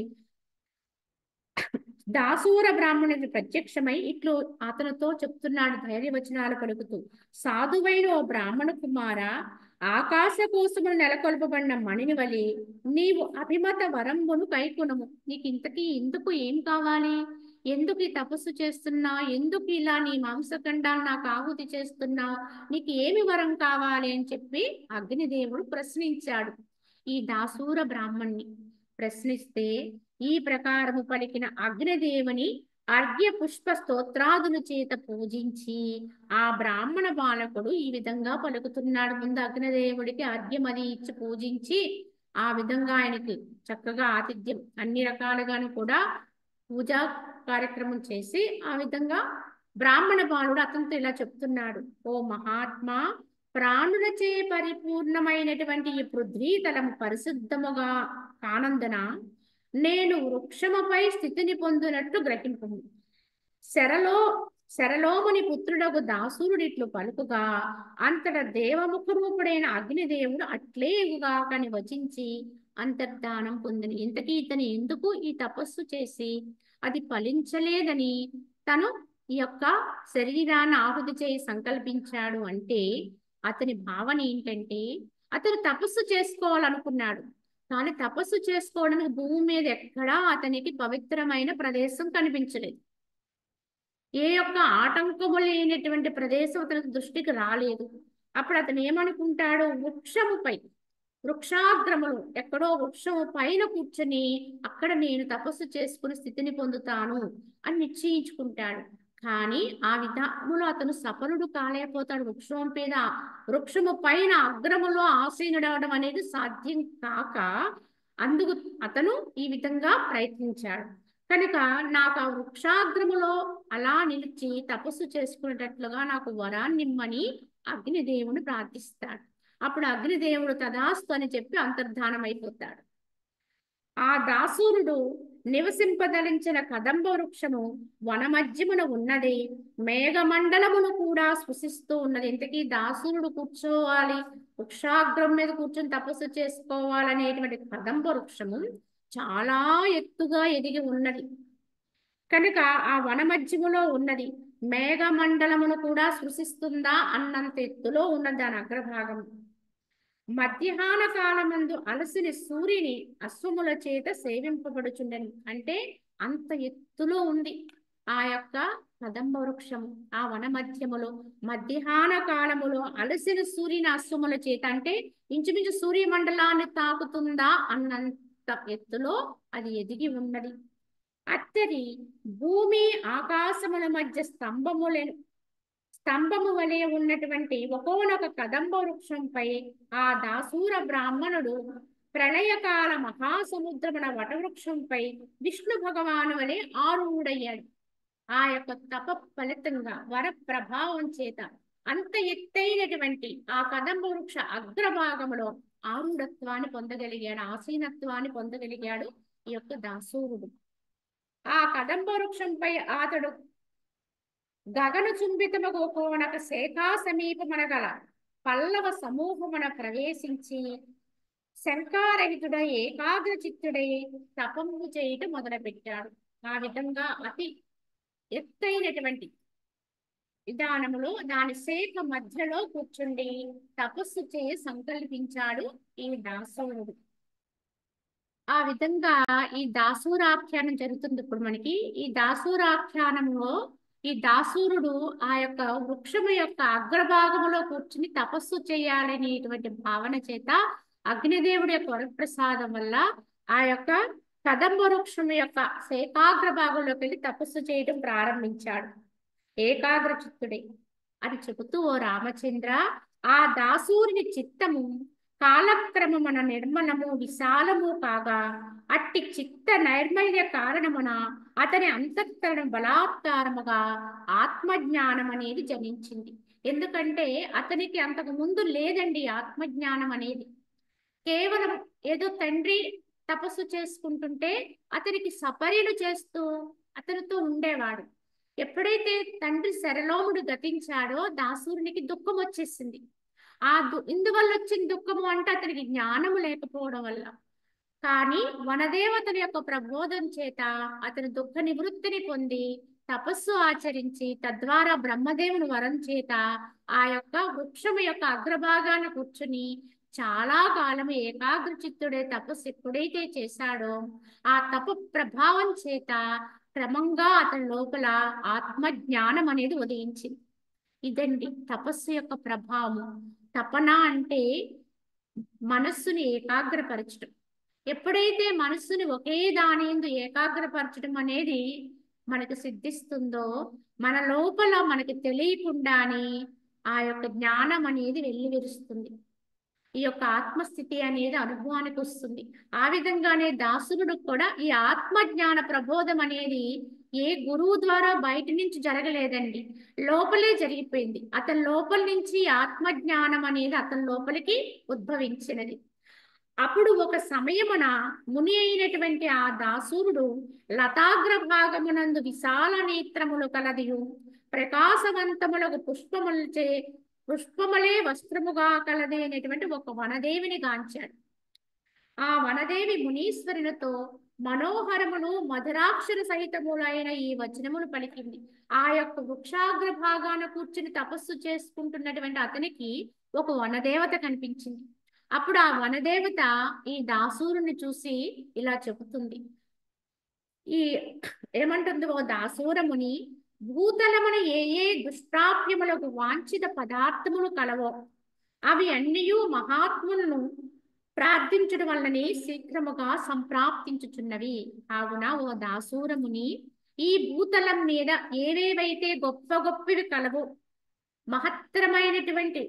దాసూర బ్రాహ్మణుడికి ప్రత్యక్షమై ఇట్లు అతనితో చెప్తున్నాడు ధైర్యవచనాలు పలుకుతూ, సాధువైన ఓ బ్రాహ్మణ కుమార, ఆకాశ కోసమును నెలకొల్పబడిన మణిని వలె నీవు అభిమత వరంబును కైకొనుము. నీకు ఇంతకీ ఎందుకు ఏం కావాలి? ఎందుకు ఈ తపస్సు చేస్తున్నా? ఎందుకు ఇలా నీ మాంసఖండాలు నాకు ఆహుతి చేస్తున్నా? నీకు ఏమి వరం కావాలి అని చెప్పి అగ్నిదేవుడు ప్రశ్నించాడు ఈ దాసూర బ్రాహ్మణ్ణి. ప్రశ్నిస్తే ఈ ప్రకారము పలికిన అగ్నిదేవుని అర్ఘ్య పుష్ప స్తోత్రాదుల చేత పూజించి ఆ బ్రాహ్మణ బాలకుడు ఈ విధంగా పలుకుతున్నాడు. ముందు అగ్నిదేవుడికి అర్ఘ్యం అది ఇచ్చి పూజించి ఆ విధంగా ఆయనకి చక్కగా ఆతిథ్యం అన్ని రకాలుగాను కూడా పూజా కార్యక్రమం చేసి ఆ విధంగా బ్రాహ్మణ బాలుడు అతనితో ఇలా చెప్తున్నాడు, ఓ మహాత్మా, ప్రాణులచే పరిపూర్ణమైనటువంటి ఈ పృథ్వీతలము పరిశుద్ధముగా కానందున నేను వృక్షముపై స్థితిని పొందినట్లు గ్రహింపు. శరలోముని పుత్రుడకు దాసురుడిట్లు పలుకుగా అంతట దేవముఖ రూపుడైన అగ్నిదేవుడు అట్లే ఇగుగాకని వచించి అంతర్ధానం పొందిన. ఇంతకీ ఇతను ఎందుకు ఈ తపస్సు చేసి అది ఫలించలేదని తను ఈ యొక్క శరీరాన్ని ఆహుతి చేయి సంకల్పించాడు అంటే అతని భావన ఏంటంటే అతను తపస్సు చేసుకోవాలనుకున్నాడు, కానీ తపస్సు చేసుకోవడానికి భూమి మీద ఎక్కడా అతనికి పవిత్రమైన ప్రదేశం కనిపించలేదు. ఏ యొక్క ఆటంకము లేనటువంటి ప్రదేశం అతనికి దృష్టికి రాలేదు. అప్పుడు అతను ఏమనుకుంటాడు, వృక్షముపై వృక్షాగ్రములు ఎక్కడో వృక్షము పైన కూర్చొని అక్కడ నేను తపస్సు చేసుకుని స్థితిని పొందుతాను అని నిశ్చయించుకుంటాడు. కానీ ఆ విధానంలో అతను సఫలుడు కాలేకపోతాడు. వృక్షము పైన అగ్రములో ఆసీనుడవడం అనేది సాధ్యం కాక అందుకు అతను ఈ విధంగా ప్రయత్నించాడు. కనుక నాకు ఆ వృక్షాగ్రములో అలా నిలిచి తపస్సు చేసుకునేటట్లుగా నాకు వరాన్నిమ్మని అగ్నిదేవుని ప్రార్థిస్తాడు. అప్పుడు అగ్నిదేవుడు తదాస్తు అని చెప్పి అంతర్ధానం అయిపోతాడు. ఆ దాసూరుడు నివసింపదలించిన కదంబ వృక్షము వనమధ్యమున ఉన్నది, మేఘమండలమును కూడా స్పృశిస్తూ ఉన్నది. ఇంతకీ దాసూరుడు కూర్చోవాలి, వృక్షాగ్రం మీద కూర్చొని తపస్సు చేసుకోవాలనేటువంటి కదంబ వృక్షము చాలా ఎత్తుగా ఎదిగి ఉన్నది కనుక ఆ వనమధ్యములో ఉన్నది. మేఘమండలమును కూడా స్పృశిస్తుందా అన్నంత ఎత్తులో ఉన్నది దాని అగ్రభాగం. మధ్యాహ్న కాలమందు అలసిన సూర్యుని అశ్వముల చేత సేవింపబడుచుండెను. అంటే అంత ఎత్తులో ఉంది ఆ యొక్క కదంబ వృక్షము. ఆ వన మధ్యములో మధ్యాహ్న కాలములో అలసిన సూర్యుని అశ్వముల చేత అంటే ఇంచుమించు సూర్యమండలాన్ని తాకుతుందా అన్నంత ఎత్తులో అది ఎదిగి ఉన్నది. అత్తడి భూమి ఆకాశముల మధ్య స్తంభము వలె ఉన్నటువంటి ఒకోనొక కదంబ వృక్షంపై ఆ దాసూర బ్రాహ్మణుడు ప్రళయకాల మహాసముద్రమున వటవృక్షంపై విష్ణు భగవాను వలె ఆరూఢయ్యాడు. ఆ యొక్క తప ఫలితంగా వర ప్రభావం చేత అంత ఎత్తైనటువంటి ఆ కదంబ వృక్ష అగ్రభాగములో ఆరూఢత్వాన్ని పొందగలిగాడు, ఆసీనత్వాన్ని పొందగలిగాడు ఈ యొక్క దాసూరుడు. ఆ కదంబ వృక్షంపై అతడు గగన చుంబితముగు కోనక శేఖా సమీపమున గల పల్లవ సమూహమున ప్రవేశించి శంకారహితుడై ఏకాగ్ర చిత్తుడై తపము చేయటం మొదలుపెట్టాడు. ఆ విధంగా అతి ఎత్తైనటువంటి విధానములో దాని శేఖ మధ్యలో కూర్చుండి తపస్సు చేయ సంకల్పించాడు ఈ దాసూరుడు. ఆ విధంగా ఈ దాసూరాఖ్యానం జరుగుతుంది. ఇప్పుడు మనకి ఈ దాసూరాఖ్యానంలో ఈ దాసూరుడు ఆ యొక్క వృక్షము యొక్క అగ్రభాగములో కూర్చుని తపస్సు చేయాలనేటువంటి భావన చేత అగ్నిదేవుడి యొక్క వరప్రసాదం వల్ల ఆ యొక్క కదంబ వృక్షము యొక్క ఏకాగ్ర భాగంలోకి వెళ్ళి తపస్సు చేయడం ప్రారంభించాడు ఏకాగ్ర చిత్తుడే అని చెబుతూ, ఓ రామచంద్ర, ఆ దాసూరిని చిత్తము కాలక్రమమున నిర్మలము విశాలము కాగా అట్టి చిత్త నైర్మల్య కారణమున అతని అంతఃకరణ బలాత్కారముగా ఆత్మజ్ఞానం అనేది జనించింది. ఎందుకంటే అతనికి అంతకు ముందు లేదండి ఆత్మజ్ఞానం అనేది. కేవలం ఏదో తండ్రి తపస్సు చేసుకుంటుంటే అతనికి సపర్యలు చేస్తూ అతనితో ఉండేవాడు. ఎప్పుడైతే తండ్రి శరలోముడు గతించాడో దాసూరునికి దుఃఖం వచ్చేసింది. ఇందువల్ల వచ్చిన దుఃఖము అంటే అతనికి జ్ఞానము లేకపోవడం వల్ల. కానీ వనదేవతల యొక్క ప్రబోధం చేత అతను దుఃఖ నివృత్తిని పొంది తపస్సు ఆచరించి తద్వారా బ్రహ్మదేవుని వరం చేత ఆ యొక్క వృక్షము యొక్క అగ్రభాగాన కూర్చుని చాలా కాలం ఏకాగ్రచిత్తుడే తపస్సు ఎప్పుడైతే చేశాడో ఆ తప ప్రభావం చేత క్రమంగా అతని లోపల ఆత్మ జ్ఞానం అనేది ఉదయించింది. ఇదండి తపస్సు యొక్క ప్రభావం. తపన అంటే మనస్సుని ఏకాగ్రపరచడం. ఎప్పుడైతే మనస్సుని ఒకే దాని యందు ఏకాగ్రపరచడం అనేది మనకు సిద్ధిస్తుందో మన లోపల మనకి తెలియకుండానే ఆ యొక్క జ్ఞానం అనేది వెల్లివిరుస్తుంది. ఈ యొక్క ఆత్మస్థితి అనేది అనుభవానికి వస్తుంది. ఆ విధంగానే దాసురుడు కూడా ఈ ఆత్మజ్ఞాన ప్రబోధం అనేది ఏ గురువు ద్వారా బయట నుంచి జరగలేదండి, లోపలే జరిగిపోయింది. అతని లోపల నుంచి ఆత్మజ్ఞానం అనేది అతని లోపలికి ఉద్భవించినది. అప్పుడు ఒక సమయమున ముని అయినటువంటి ఆ దాసూరుడు లతాగ్ర భాగమునందు విశాల నేత్రములు కలదియు ప్రకాశవంతములకు పుష్పములే వస్త్రముగా కలది అనేటువంటి ఒక వనదేవిని గాంచాడు. ఆ వనదేవి మునీశ్వరునితో మనోహరమును మధురాక్షర సహితములైన ఈ వచనములు పలికింది. ఆ యొక్క వృక్షాగ్ర భాగాన కూర్చుని తపస్సు చేసుకుంటున్నటువంటి అతనికి ఒక వనదేవత కనిపించింది. అప్పుడు ఆ వనదేవత ఈ దాసూరుని చూసి ఇలా చెబుతుంది. ఈ ఏమంటుంది, ఓ దాసూరముని, భూతలమున ఏ ఏ దుష్ప్రాప్యములకు వాంఛిత పదార్థములు కలవో అవి అన్నియు మహాత్ములను ప్రార్థించడం వల్లనే శీఘ్రముగా సంప్రాప్తించుచున్నవి. కావున ఓ దాసూరముని, ఈ భూతలం మీద ఏవేవైతే గొప్ప గొప్పవి కలవో మహత్తరమైనటువంటి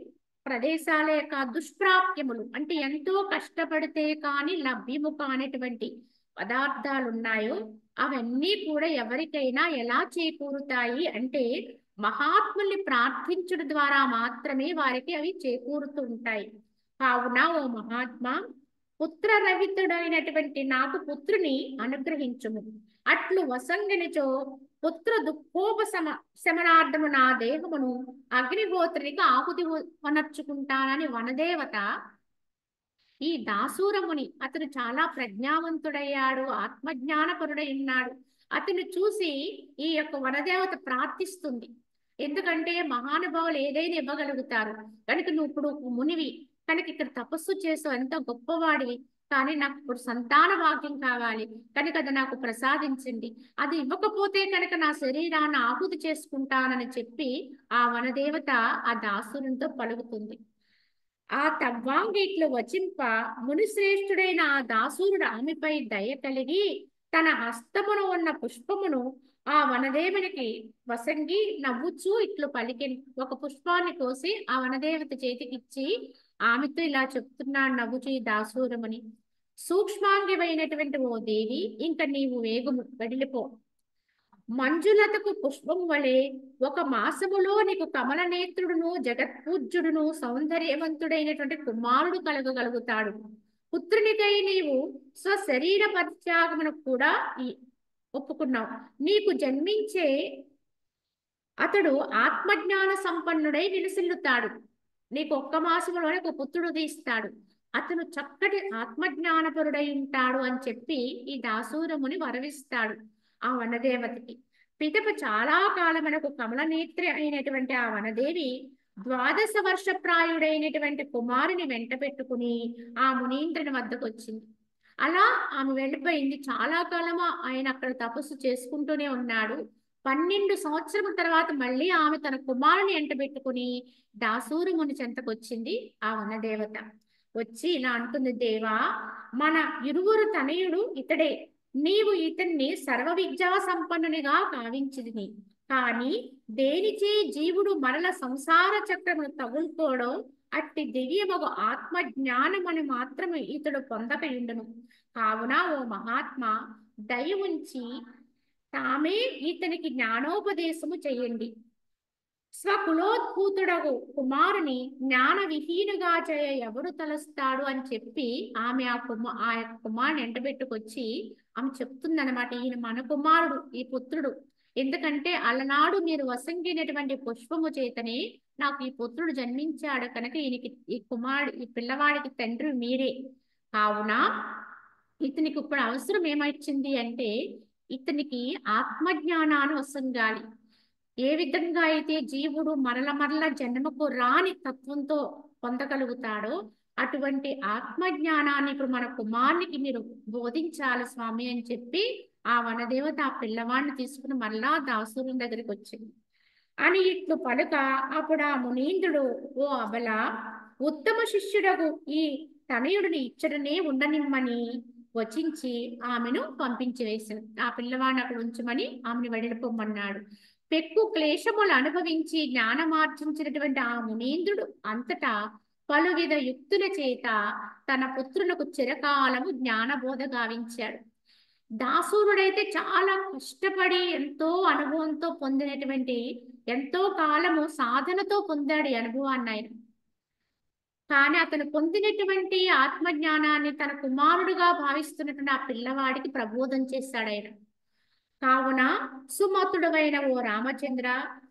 ప్రదేశాల యొక్క దుష్ప్రాప్యములు అంటే ఎంతో కష్టపడితే కానీ లభ్యము కానిటువంటి పదార్థాలు ఉన్నాయో అవన్నీ కూడా ఎవరికైనా ఎలా చేకూరుతాయి అంటే మహాత్ముల్ని ప్రార్థించడం ద్వారా మాత్రమే వారికి అవి చేకూరుతూ ఉంటాయి. కావున ఓ మహాత్మా, పుత్రరహితుడైనటువంటి నాకు పుత్రుని అనుగ్రహించుము. అట్లు వసంగనిచో పుత్ర శమనార్థము నా దేహమును అగ్నిహోత్రునికి ఆహుతి వనర్చుకుంటానని వనదేవత ఈ దాసూరముని, అతను చాలా ప్రజ్ఞావంతుడయ్యాడు, ఆత్మజ్ఞానపరుడై ఉన్నాడు. అతను చూసి ఈ యొక్క వనదేవత ప్రార్థిస్తుంది. ఎందుకంటే మహానుభావులు ఏదైనా ఇవ్వగలుగుతారు కనుక నువ్వు ఇప్పుడు మునివి కనుక ఇక్కడ తపస్సు చేసావు, ఎంతో గొప్పవాడివి, కానీ నాకు ఇప్పుడు సంతాన భాగ్యం కావాలి కనుక అది నాకు ప్రసాదించండి. అది ఇవ్వకపోతే కనుక నా శరీరాన్ని ఆహుతి చేసుకుంటానని చెప్పి ఆ వనదేవత ఆ దాసునితో పలుకుతుంది. ఆ తవ్వాంగిట్లు వచింప మునిశ్రేష్ఠుడైన ఆ దాసూరుడు ఆమెపై దయ కలిగి తన హస్తమును ఉన్న పుష్పమును ఆ వనదేవునికి వసంగి నవ్వుచూ ఇట్లు పలికిన. ఒక పుష్పాన్ని కోసి ఆ వనదేవత చేతికిచ్చి ఆమెతో ఇలా చెప్తున్నాడు నవ్వుచూ ఈ దాసూరముని, సూక్ష్మాంగివైనటువంటి ఓ దేవి, ఇంక నీవు వేగము వెడిలిపో. మంజులతకు పుష్పం వలె ఒక మాసములో నీకు కమల నేత్రుడును జగత్పూజ్యుడును సౌందర్యవంతుడైనటువంటి కుమారుడు కలగగలుగుతాడు. పుత్రునికై నీవు స్వశరీర పరిత్యాగమును కూడా ఒప్పుకున్నావు. నీకు జన్మించే అతడు ఆత్మజ్ఞాన సంపన్నుడై విలసిల్లుతాడు. నీకు ఒక్క మాసములోనే ఒక పుత్రుడు తీస్తాడు. అతను చక్కటి ఆత్మజ్ఞానపరుడై ఉంటాడు అని చెప్పి ఈ దాసూరముని వరవిస్తాడు ఆ వనదేవతకి. పిదప చాలా కాలమునకు కమలనేత్రి అయినటువంటి ఆ వనదేవి 12 వర్ష ప్రాయుడైనటువంటి కుమారుని వెంట పెట్టుకుని ఆ మునీంద్రుని వద్దకు వచ్చింది. అలా ఆమె వెళ్ళిపోయింది. చాలా కాలము ఆయన అక్కడ తపస్సు చేసుకుంటూనే ఉన్నాడు. 12 సంవత్సరముల తర్వాత మళ్ళీ ఆమె తన కుమారుని వెంట పెట్టుకుని దాసూరముని చెంతకొచ్చింది ఆ వనదేవత. వచ్చి ఇలా అంటుంది, దేవా, మన ఇరువురు తనయుడు ఇతడే. నీవు ఇతన్ని సర్వ విద్యా సంపన్నునిగా కావించిదిని. కానీ దేనిచే జీవుడు మరల సంసార చక్రమును తగులుకోవడం అట్టి దివ్యమగు ఆత్మ జ్ఞానమని మాత్రము ఇతడు పొందకయుండును. కావున ఓ మహాత్మ, దయ ఉంచి తామే ఇతనికి జ్ఞానోపదేశము చేయండి. స్వకులోద్భూతుడగు కుమారుని జ్ఞాన విహీనుగా చేయ ఎవడు తలస్తాడు అని చెప్పి ఆమె ఆ కుమారుని ఎంటబెట్టుకొచ్చి ఆమె చెప్తుందనమాట, ఈయన మన కుమారుడు, ఈ పుత్రుడు, ఎందుకంటే అలనాడు మీరు వసంగినటువంటి పుష్పము చేతనే నాకు ఈ పుత్రుడు జన్మించాడు కనుక ఈ పిల్లవాడికి తండ్రి మీరే. కావున ఇతనికి ఇప్పుడు అవసరం ఏమొచ్చింది అంటే ఇతనికి ఆత్మజ్ఞానాన్ని వసంగాలి. ఏ విధంగా అయితే జీవుడు మరల మరల జన్మకు రాని తత్వంతో పొందగలుగుతాడో అటువంటి ఆత్మజ్ఞానాన్ని ఇప్పుడు మన కుమారునికి మీరు బోధించాలి స్వామి అని చెప్పి ఆ వనదేవత ఆ పిల్లవాడిని తీసుకుని మరలా దాసురుని దగ్గరికి వచ్చింది. అని ఇట్లు పలుక అప్పుడు ఆ మునీంద్రుడు, ఓ అబల, ఉత్తమ శిష్యుడగు ఈ తనయుడిని ఇచ్చటనే ఉండనిమ్మని వచించి ఆమెను పంపించి వేసింది. ఆ పిల్లవాడిని అక్కడ ఉంచమని ఆమెను వెడలిపోమన్నాడు. పెక్కు క్లేశములు అనుభవించి జ్ఞానమార్జించినటువంటి ఆ మునీంద్రుడు అంతటా పలువిధ యుక్తుల చేత తన పుత్రులకు చిరకాలము జ్ఞానబోధ గావించాడు. దాసూరుడైతే చాలా కష్టపడి ఎంతో అనుభవంతో పొందినటువంటి ఎంతో కాలము సాధనతో పొందాడు ఈ అనుభవాన్ని ఆయన. కానీ అతను పొందినటువంటి ఆత్మజ్ఞానాన్ని తన కుమారుడుగా భావిస్తున్నటువంటి ఆ పిల్లవాడికి ప్రబోధం చేశాడు ఆయన. కావున సుమతుడవైన ఓ రామచంద్ర,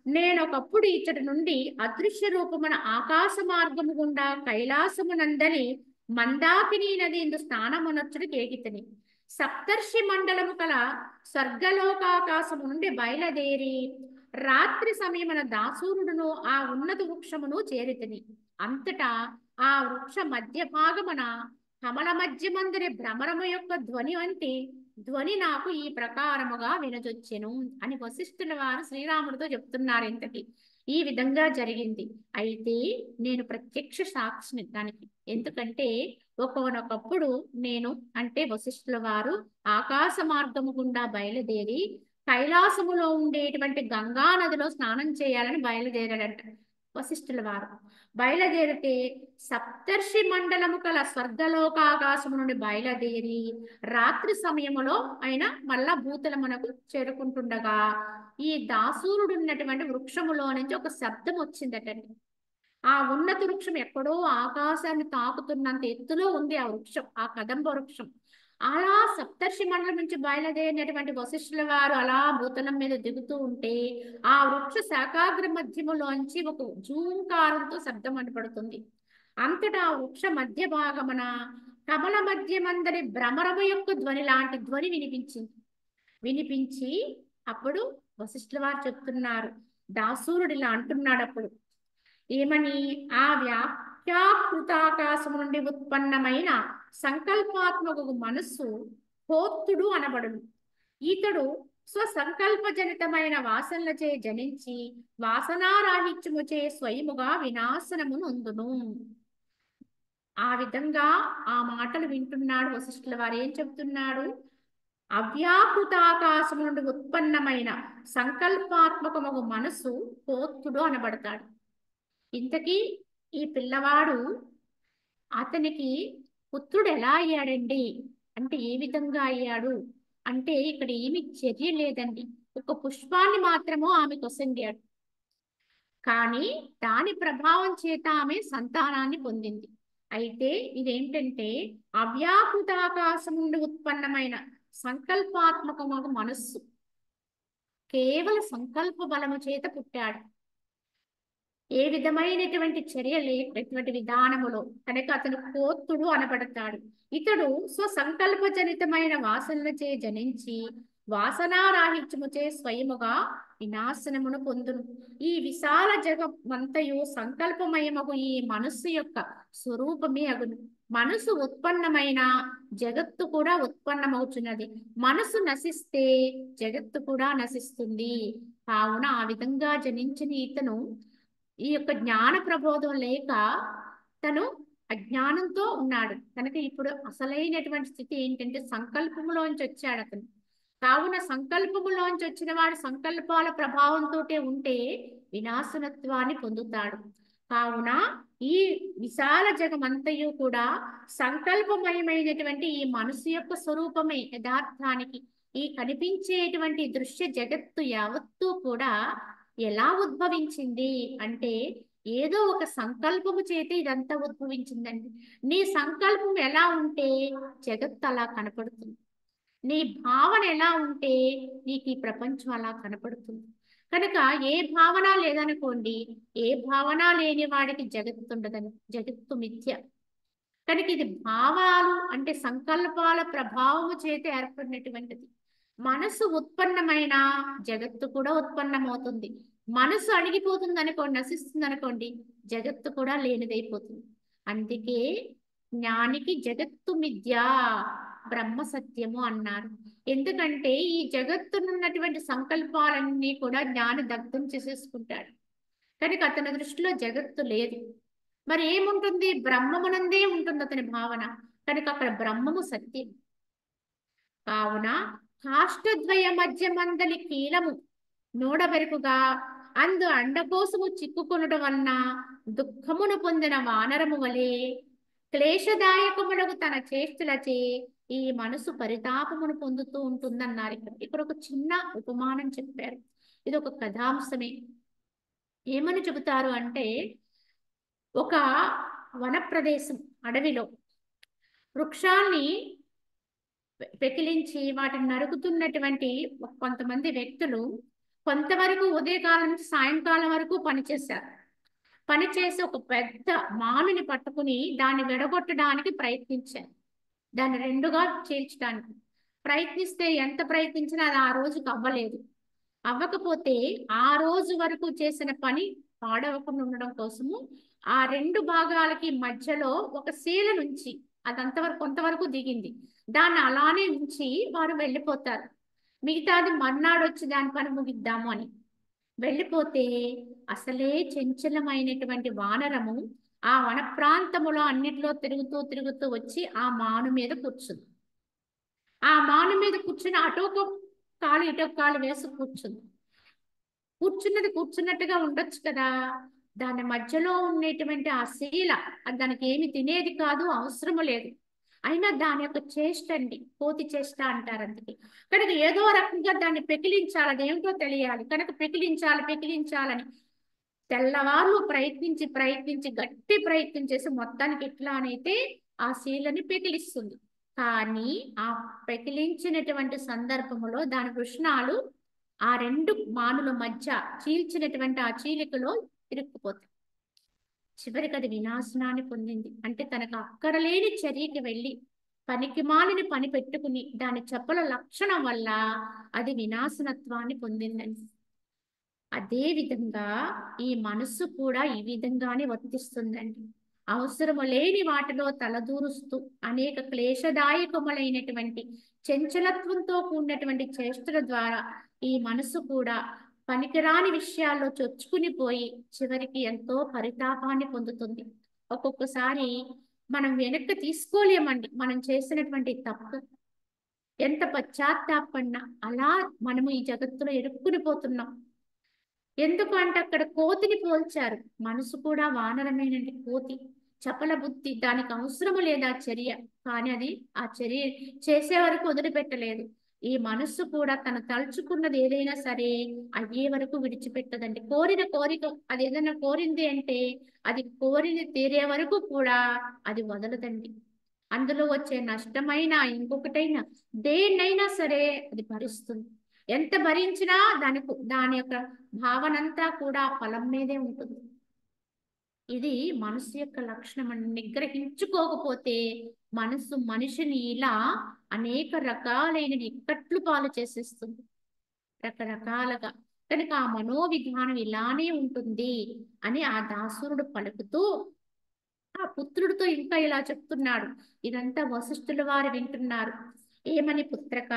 నేనొకప్పుడు ఇచ్చటి నుండి అదృశ్య రూపమున ఆకాశ మార్గము గుండా కైలాసమునందలి మందాకిని నది ఇందు స్నానమునొచ్చుడు కేకితని సప్తర్షి మండలము కల స్వర్గలోకాకాశము నుండి బయలుదేరి రాత్రి సమయమున దాసూరుడును ఆ ఉన్నత వృక్షమును చేరితిని. అంతటా ఆ వృక్ష మధ్య భాగమున కమల మధ్యమందరి భ్రమరము యొక్క ధ్వని వంటి ధ్వని నాకు ఈ ప్రకారముగా వినజొచ్చెను అని వశిష్ఠుల వారు శ్రీరాముడితో చెప్తున్నారు. ఇంతకి ఈ విధంగా జరిగింది. అయితే నేను ప్రత్యక్ష సాక్షిని దానికి. ఎందుకంటే ఒకనొకప్పుడు నేను అంటే వశిష్ఠుల వారు ఆకాశ మార్గము గుండా బయలుదేరి కైలాసములో ఉండేటువంటి గంగా నదిలో స్నానం చేయాలని బయలుదేరాడంట వశిష్ఠుల వారు. బయలుదేరితే సప్తర్షి మండలము కల స్వర్గలోకాకాశము నుండి బయలుదేరి రాత్రి సమయములో ఆయన మళ్ళా భూతలమునకు చేరుకుంటుండగా ఈ దాసూరుడు ఉన్నటువంటి వృక్షములో నుంచి ఒక శబ్దం వచ్చిందటండి. ఆ ఉన్నత వృక్షం ఎక్కడో ఆకాశాన్ని తాకుతున్నంత ఎత్తులో ఉంది ఆ వృక్షం, ఆ కదంబ వృక్షం. అలా సప్తర్షి మండలం నుంచి బయలుదేరినటువంటి వశిష్ఠుల వారు అలా భూతలం మీద దిగుతూ ఉంటే ఆ వృక్ష శాఖాగ్ర మధ్యములోంచి ఒక జూంకారంతో శబ్దం అనపడుతుంది. అంతటా ఆ వృక్ష మధ్య భాగమున కమల మధ్యమందరి భ్రమరము యొక్క ధ్వని లాంటి ధ్వని వినిపించి అప్పుడు వశిష్ఠుల వారు చెప్తున్నారు, దాసూరుడు ఇలా అంటున్నాడు అప్పుడు ఏమని, ఆ వ్యాఖ్యాకృతాకాశము నుండి ఉత్పన్నమైన సంకల్పాత్మక మనస్సు హోత్తుడు అనబడును. ఈతడు స్వసంకల్పజనితమైన వాసనలచే జనించి వాసనారాహిత్యముచే స్వయముగా వినాశనము నొందును. ఆ విధంగా ఆ మాటలు వింటున్నాడు వశిష్ఠుల వారు. ఏం చెప్తున్నాడు, అవ్యాకృతాకాశము నుండి ఉత్పన్నమైన సంకల్పాత్మకము మనస్సు హోత్తుడు అనబడతాడు. ఇంతకీ ఈ పిల్లవాడు అతనికి పుత్రుడు ఎలా అయ్యాడండి అంటే ఏ విధంగా అయ్యాడు అంటే ఇక్కడ ఏమి చర్య లేదండి. ఒక పుష్పాన్ని మాత్రము ఆమె కొసంగాడు. కానీ దాని ప్రభావం చేత ఆమె సంతానాన్ని పొందింది. అయితే ఇదేంటంటే అవ్యాకృతాకాశం నుండి ఉత్పన్నమైన సంకల్పాత్మకమైన మనస్సు, కేవల సంకల్ప బలము చేత పుట్టాడు. ఏ విధమైనటువంటి చర్య లేనటువంటి విధానములో కనుక అతను కోత్తుడు అనబడతాడు. ఇతడు స్వసంకల్పజనితమైన వాసనలచే జనించి వాసనారాహిత్యముచే స్వయముగా వినాశనమును పొందును. ఈ విశాల జగమంతయు సంకల్పమయమగు ఈ మనస్సు యొక్క స్వరూపమే అగును. మనసు ఉత్పన్నమైన జగత్తు కూడా ఉత్పన్నమవుతున్నది. మనసు నశిస్తే జగత్తు కూడా నశిస్తుంది. కావున ఆ విధంగా జనించిన ఇతను ఈ యొక్క జ్ఞాన ప్రబోధం లేక తను అజ్ఞానంతో ఉన్నాడు కనుక ఇప్పుడు అసలైనటువంటి స్థితి ఏంటంటే సంకల్పములోంచి వచ్చాడు అతను. కావున సంకల్పములోంచి వచ్చిన వాడు సంకల్పాల ప్రభావంతో ఉంటే వినాశనత్వాన్ని పొందుతాడు. కావున ఈ విశాల జగమంతయు కూడా సంకల్పమయమైనటువంటి ఈ మనసు యొక్క స్వరూపమే యథార్థానికి. ఈ కనిపించేటువంటి దృశ్య జగత్తు యావత్తు కూడా ఎలా ఉద్భవించింది అంటే ఏదో ఒక సంకల్పము చేత ఇదంతా ఉద్భవించిందండి. నీ సంకల్పం ఎలా ఉంటే జగత్తు అలా కనపడుతుంది. నీ భావన ఎలా ఉంటే నీకు ఈ ప్రపంచం అలా కనపడుతుంది. కనుక ఏ భావన లేదనుకోండి, ఏ భావన లేని వాడికి జగత్తు ఉండదని, జగత్తు మిథ్య. కనుక ఇది భావాలు అంటే సంకల్పాల ప్రభావము చేత ఏర్పడినటువంటిది. మనసు ఉత్పన్నమైన జగత్తు కూడా ఉత్పన్నమవుతుంది. మనసు అణిగిపోతుంది అనుకోండి, నశిస్తుంది అనుకోండి, జగత్తు కూడా లేనిదైపోతుంది. అందుకే జ్ఞానికి జగత్తు మిథ్య, బ్రహ్మ సత్యము అన్నారు. ఎందుకంటే ఈ జగత్తునున్నటువంటి సంకల్పాలన్నీ కూడా జ్ఞాని దగ్ధం చేసేసుకుంటాడు. కనుక అతని దృష్టిలో జగత్తు లేదు. మరి ఏముంటుంది? బ్రహ్మమునందే ఉంటుంది అతని భావన. కనుక అక్కడ బ్రహ్మము సత్యం. కావున కాష్టద్వయ మధ్య మందలి కీలము నోడబెరుకుగా అందు అండకోసము చిక్కుకొనడం వలన దుఃఖమును పొందిన వానరము వలె క్లేశదాయకములకు తన చేష్టలచే ఈ మనసు పరితాపమును పొందుతూ ఉంటుందన్నారు. ఇక్కడ ఒక చిన్న ఉపమానం చెప్పారు. ఇది ఒక కథాంశమే. ఏమని చెబుతారు అంటే, ఒక వన ప్రదేశం, అడవిలో వృక్షాల్ని పెకిలించి వాటిని నరుకుతున్నటువంటి కొంతమంది వ్యక్తులు కొంతవరకు ఉదయకాలం నుంచి సాయంకాలం వరకు పనిచేశారు. పనిచేసి ఒక పెద్ద మామిని పట్టుకుని దాన్ని విడగొట్టడానికి ప్రయత్నించారు. దాన్ని రెండుగా చీల్చడానికి ప్రయత్నిస్తే ఎంత ప్రయత్నించినా అది ఆ రోజుకి అవ్వలేదు. అవ్వకపోతే ఆ రోజు వరకు చేసిన పని పాడవకుండా ఉండడం కోసము ఆ రెండు భాగాలకి మధ్యలో ఒక శీల నుంచి అదంతవరకు కొంతవరకు దిగింది, దాన్ని అలానే ఉంచి వారు వెళ్ళిపోతారు. మిగతాది మర్నాడు వచ్చి దాని పని ముగిద్దాము అని వెళ్ళిపోతే అసలే చంచలమైనటువంటి వానరము ఆ వన ప్రాంతములో అన్నిట్లో తిరుగుతూ తిరుగుతూ వచ్చి ఆ మాను మీద కూర్చుంది. ఆ మాను మీద కూర్చుని అటొక కాలు ఇటొక కాలు వేసి కూర్చుంది. కూర్చున్నది కూర్చున్నట్టుగా ఉండొచ్చు కదా. దాని మధ్యలో ఉండేటువంటి ఆ శీల అది దానికి ఏమి తినేది కాదు, అవసరము లేదు. అయినా దాని యొక్క చేష్ట అండి, కోతి చేష్ట అంటారు. అందుకే కనుక ఏదో రకంగా దాన్ని పెకిలించాలి, అదేమిటో తెలియాలి. కనుక పెకిలించాలి పెకిలించాలని తెల్లవార్లు ప్రయత్నించి ప్రయత్నించి గట్టి ప్రయత్నం చేసి మొత్తానికి ఎట్లానైతే ఆ శీలని పెకిలిస్తుంది. కానీ ఆ పెకిలించినటువంటి సందర్భంలో దాని వృషణాలు ఆ రెండు మానుల మధ్య చీల్చినటువంటి ఆ చీలికలో ఇరుక్కుపోతాయి. చివరికి అది వినాశనాన్ని పొందింది. అంటే తనకు అక్కరలేని చర్యకి వెళ్ళి పనికి మాలిని పని పెట్టుకుని దాని చెప్పుల లక్షణం వల్ల అది వినాశనత్వాన్ని పొందిందని. అదే విధంగా ఈ మనస్సు కూడా ఈ విధంగానే వర్తిస్తుందండి. అవసరము లేని వాటిలో తలదూరుస్తూ అనేక క్లేశదాయకములైనటువంటి చంచలత్వంతో కూడినటువంటి చేష్టల ద్వారా ఈ మనసు కూడా పనికిరాని విషయాల్లో చొచ్చుకుని పోయి చివరికి ఎంతో పరితాపాన్ని పొందుతుంది. ఒక్కొక్కసారి మనం వెనక్కి తీసుకోలేమండి మనం చేసినటువంటి తప్పు. ఎంత పశ్చాత్తాపడినా అలా మనము ఈ జగత్తులో ఇరుక్కుని పోతున్నాం. ఎందుకు అంటే అక్కడ కోతిని పోల్చారు. మనసు కూడా వానరమేనండి, కోతి చపల బుద్ధి, దానికి అవసరము లేదు ఆ చర్య. కానీ అది ఆ చర్య చేసే వరకు వదిలిపెట్టలేదు. ఈ మనస్సు కూడా తను తలుచుకున్నది ఏదైనా సరే అయ్యే వరకు విడిచిపెట్టదండి. కోరిన కోరిక అది ఏదైనా కోరింది అంటే అది కోరిని తీరే వరకు కూడా అది వదలదండి. అందులో వచ్చే నష్టమైనా ఇంకొకటైనా దేన్నైనా సరే అది భరిస్తుంది. ఎంత భరించినా దాని యొక్క భావనంతా కూడా ఫలం మీదే ఉంటుంది. ఇది మనసు యొక్క లక్షణం అని నిగ్రహించుకోకపోతే మనసు మనిషిని ఇలా అనేక రకాలైన ఇక్కట్లు పాలు చేసేస్తుంది, రకరకాలుగా. కనుక ఆ మనోవిధానం ఇలానే ఉంటుంది అని ఆ దాసురుడు పలుకుతూ ఆ పుత్రుడితో ఇంకా ఇలా చెప్తున్నాడు. ఇదంతా వశిష్ఠుల వారు వింటున్నారు. ఏమని? పుత్రక,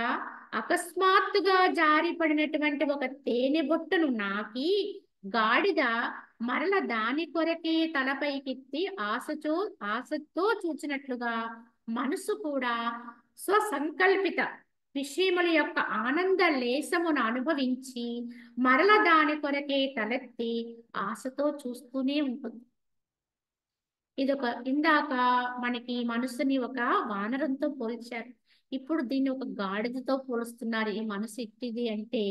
అకస్మాత్తుగా జారిపడినటువంటి ఒక తేనె బొట్టును నాకి గాడిద మరల దాని కొరకే తలపైకెత్తి ఆశతో చూచినట్లుగా మనసు కూడా స్వసంకల్పిత విషయముల యొక్క ఆనంద లేసమును అనుభవించి మరల దాని కొరకే తలెత్తి ఆశతో చూస్తూనే ఉంటుంది. ఇదొక ఇందాక మనకి మనసుని ఒక వానరంతో పోల్చారు. ఇప్పుడు దీన్ని ఒక గాడిదతో పోలుస్తున్నారు. ఈ మనసు ఎట్టిది అంటే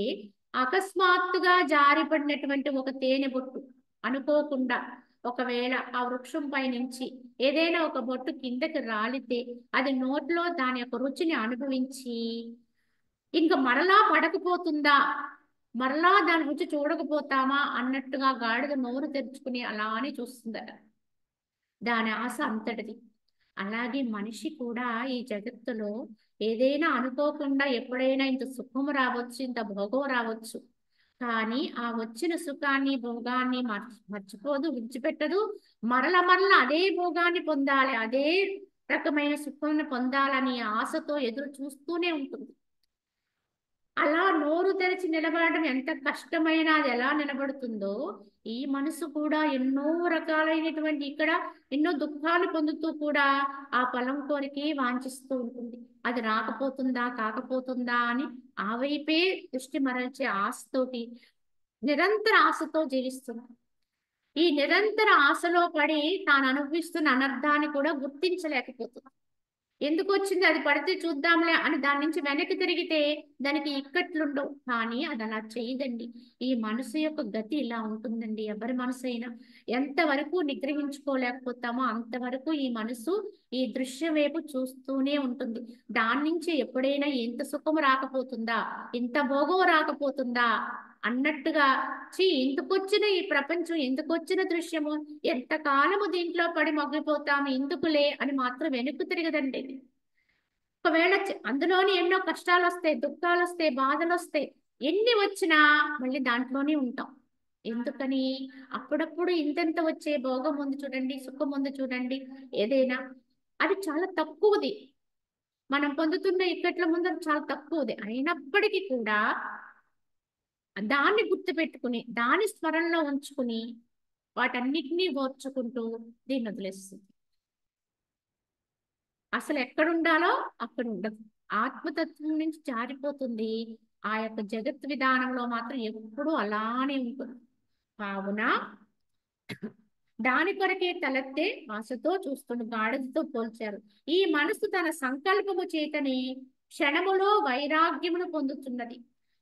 అకస్మాత్తుగా జారిపడినటువంటి ఒక తేనె బొట్టు అనుకోకుండా ఒకవేళ ఆ వృక్షం పై నుంచి ఏదైనా ఒక బొట్టు కిందకి రాలితే అది నోట్లో దాని యొక్క రుచిని అనుభవించి ఇంకా మరలా పడకపోతుందా, మరలా దాని రుచి చూడకపోతామా అన్నట్టుగా గాడిద నోరు తెరుచుకుని అలానే చూస్తుందట. దాని ఆశ అంతటిది. అలాగే మనిషి కూడా ఈ జగత్తులో ఏదైనా అనుకోకుండా ఎప్పుడైనా ఇంత సుఖం రావచ్చు, ఇంత భోగం రావచ్చు. కానీ ఆ వచ్చిన సుఖాన్ని భోగాన్ని మర్చిపోదు, విడిచిపెట్టదు. మరల మరల అదే భోగాన్ని పొందాలి, అదే రకమైన సుఖాన్ని పొందాలని ఆశతో ఎదురు చూస్తూనే ఉంటుంది. అలా నోరు తెరిచి నిలబడడం ఎంత కష్టమైనా అది ఎలా నిలబడుతుందో, ఈ మనసు కూడా ఎన్నో రకాలైనటువంటి ఇక్కడ ఎన్నో దుఃఖాలు పొందుతూ కూడా ఆ ఫలం కోరికే వాంఛిస్తూ ఉంటుంది. అది రాకపోతుందా కాకపోతుందా అని ఆ వైపే దృష్టి మరల్చే ఆశతోటి నిరంతర ఆశతో జీవిస్తుంది. ఈ నిరంతర ఆశలో పడి తాను అనుభవిస్తున్న అనర్థాన్ని కూడా గుర్తించలేకపోతుంది. ఎందుకు వచ్చింది, అది పడితే చూద్దాంలే అని దాని నుంచి వెనక్కి తిరిగితే దానికి ఇక్కట్లుండవు. కానీ అది అలా చేయదండి. ఈ మనసు యొక్క గతి ఇలా ఉంటుందండి. ఎవరి మనసు అయినా ఎంతవరకు నిగ్రహించుకోలేకపోతామో అంతవరకు ఈ మనసు ఈ దృశ్యం వైపు చూస్తూనే ఉంటుంది. దాని నుంచి ఎప్పుడైనా ఎంత సుఖం రాకపోతుందా, ఎంత భోగం రాకపోతుందా అన్నట్టుగా ఎందుకొచ్చిన ఈ ప్రపంచం, ఎందుకొచ్చిన దృశ్యము, ఎంత కాలము దీంట్లో పడి మగ్గిపోతాము, ఎందుకులే అని మాత్రం వెనక్కు తిరగదండి. ఒకవేళ అందులోని ఎన్నో కష్టాలు వస్తాయి, దుఃఖాలు వస్తాయి, బాధలు వస్తాయి. ఎన్ని వచ్చినా మళ్ళీ దాంట్లోనే ఉంటాం. ఎందుకని అప్పుడప్పుడు ఇంతెంత వచ్చే భోగం ఉంది చూడండి, సుఖం ఉంది చూడండి, ఏదైనా అది చాలా తక్కువది. మనం పొందుతున్న ఇక్కట్ల ముందు అది చాలా తక్కువది. అయినప్పటికీ కూడా దాన్ని గుర్తుపెట్టుకుని దాని స్మరణలో ఉంచుకుని వాటన్నిటినీ ఓర్చుకుంటూ దీన్ని వదిలేస్తుంది. అసలు ఎక్కడుండాలో అక్కడ ఉండదు. ఆత్మతత్వం నుంచి జారిపోతుంది. ఆ యొక్క జగత్ విధానంలో మాత్రం ఎప్పుడూ అలానే ఉంటుంది. కావున దాని కొరకే తలెత్తే ఆశతో చూస్తున్న గాడిదతో పోల్చారు. ఈ మనసు తన సంకల్పము చేతని క్షణములో వైరాగ్యమును పొందుతున్నది.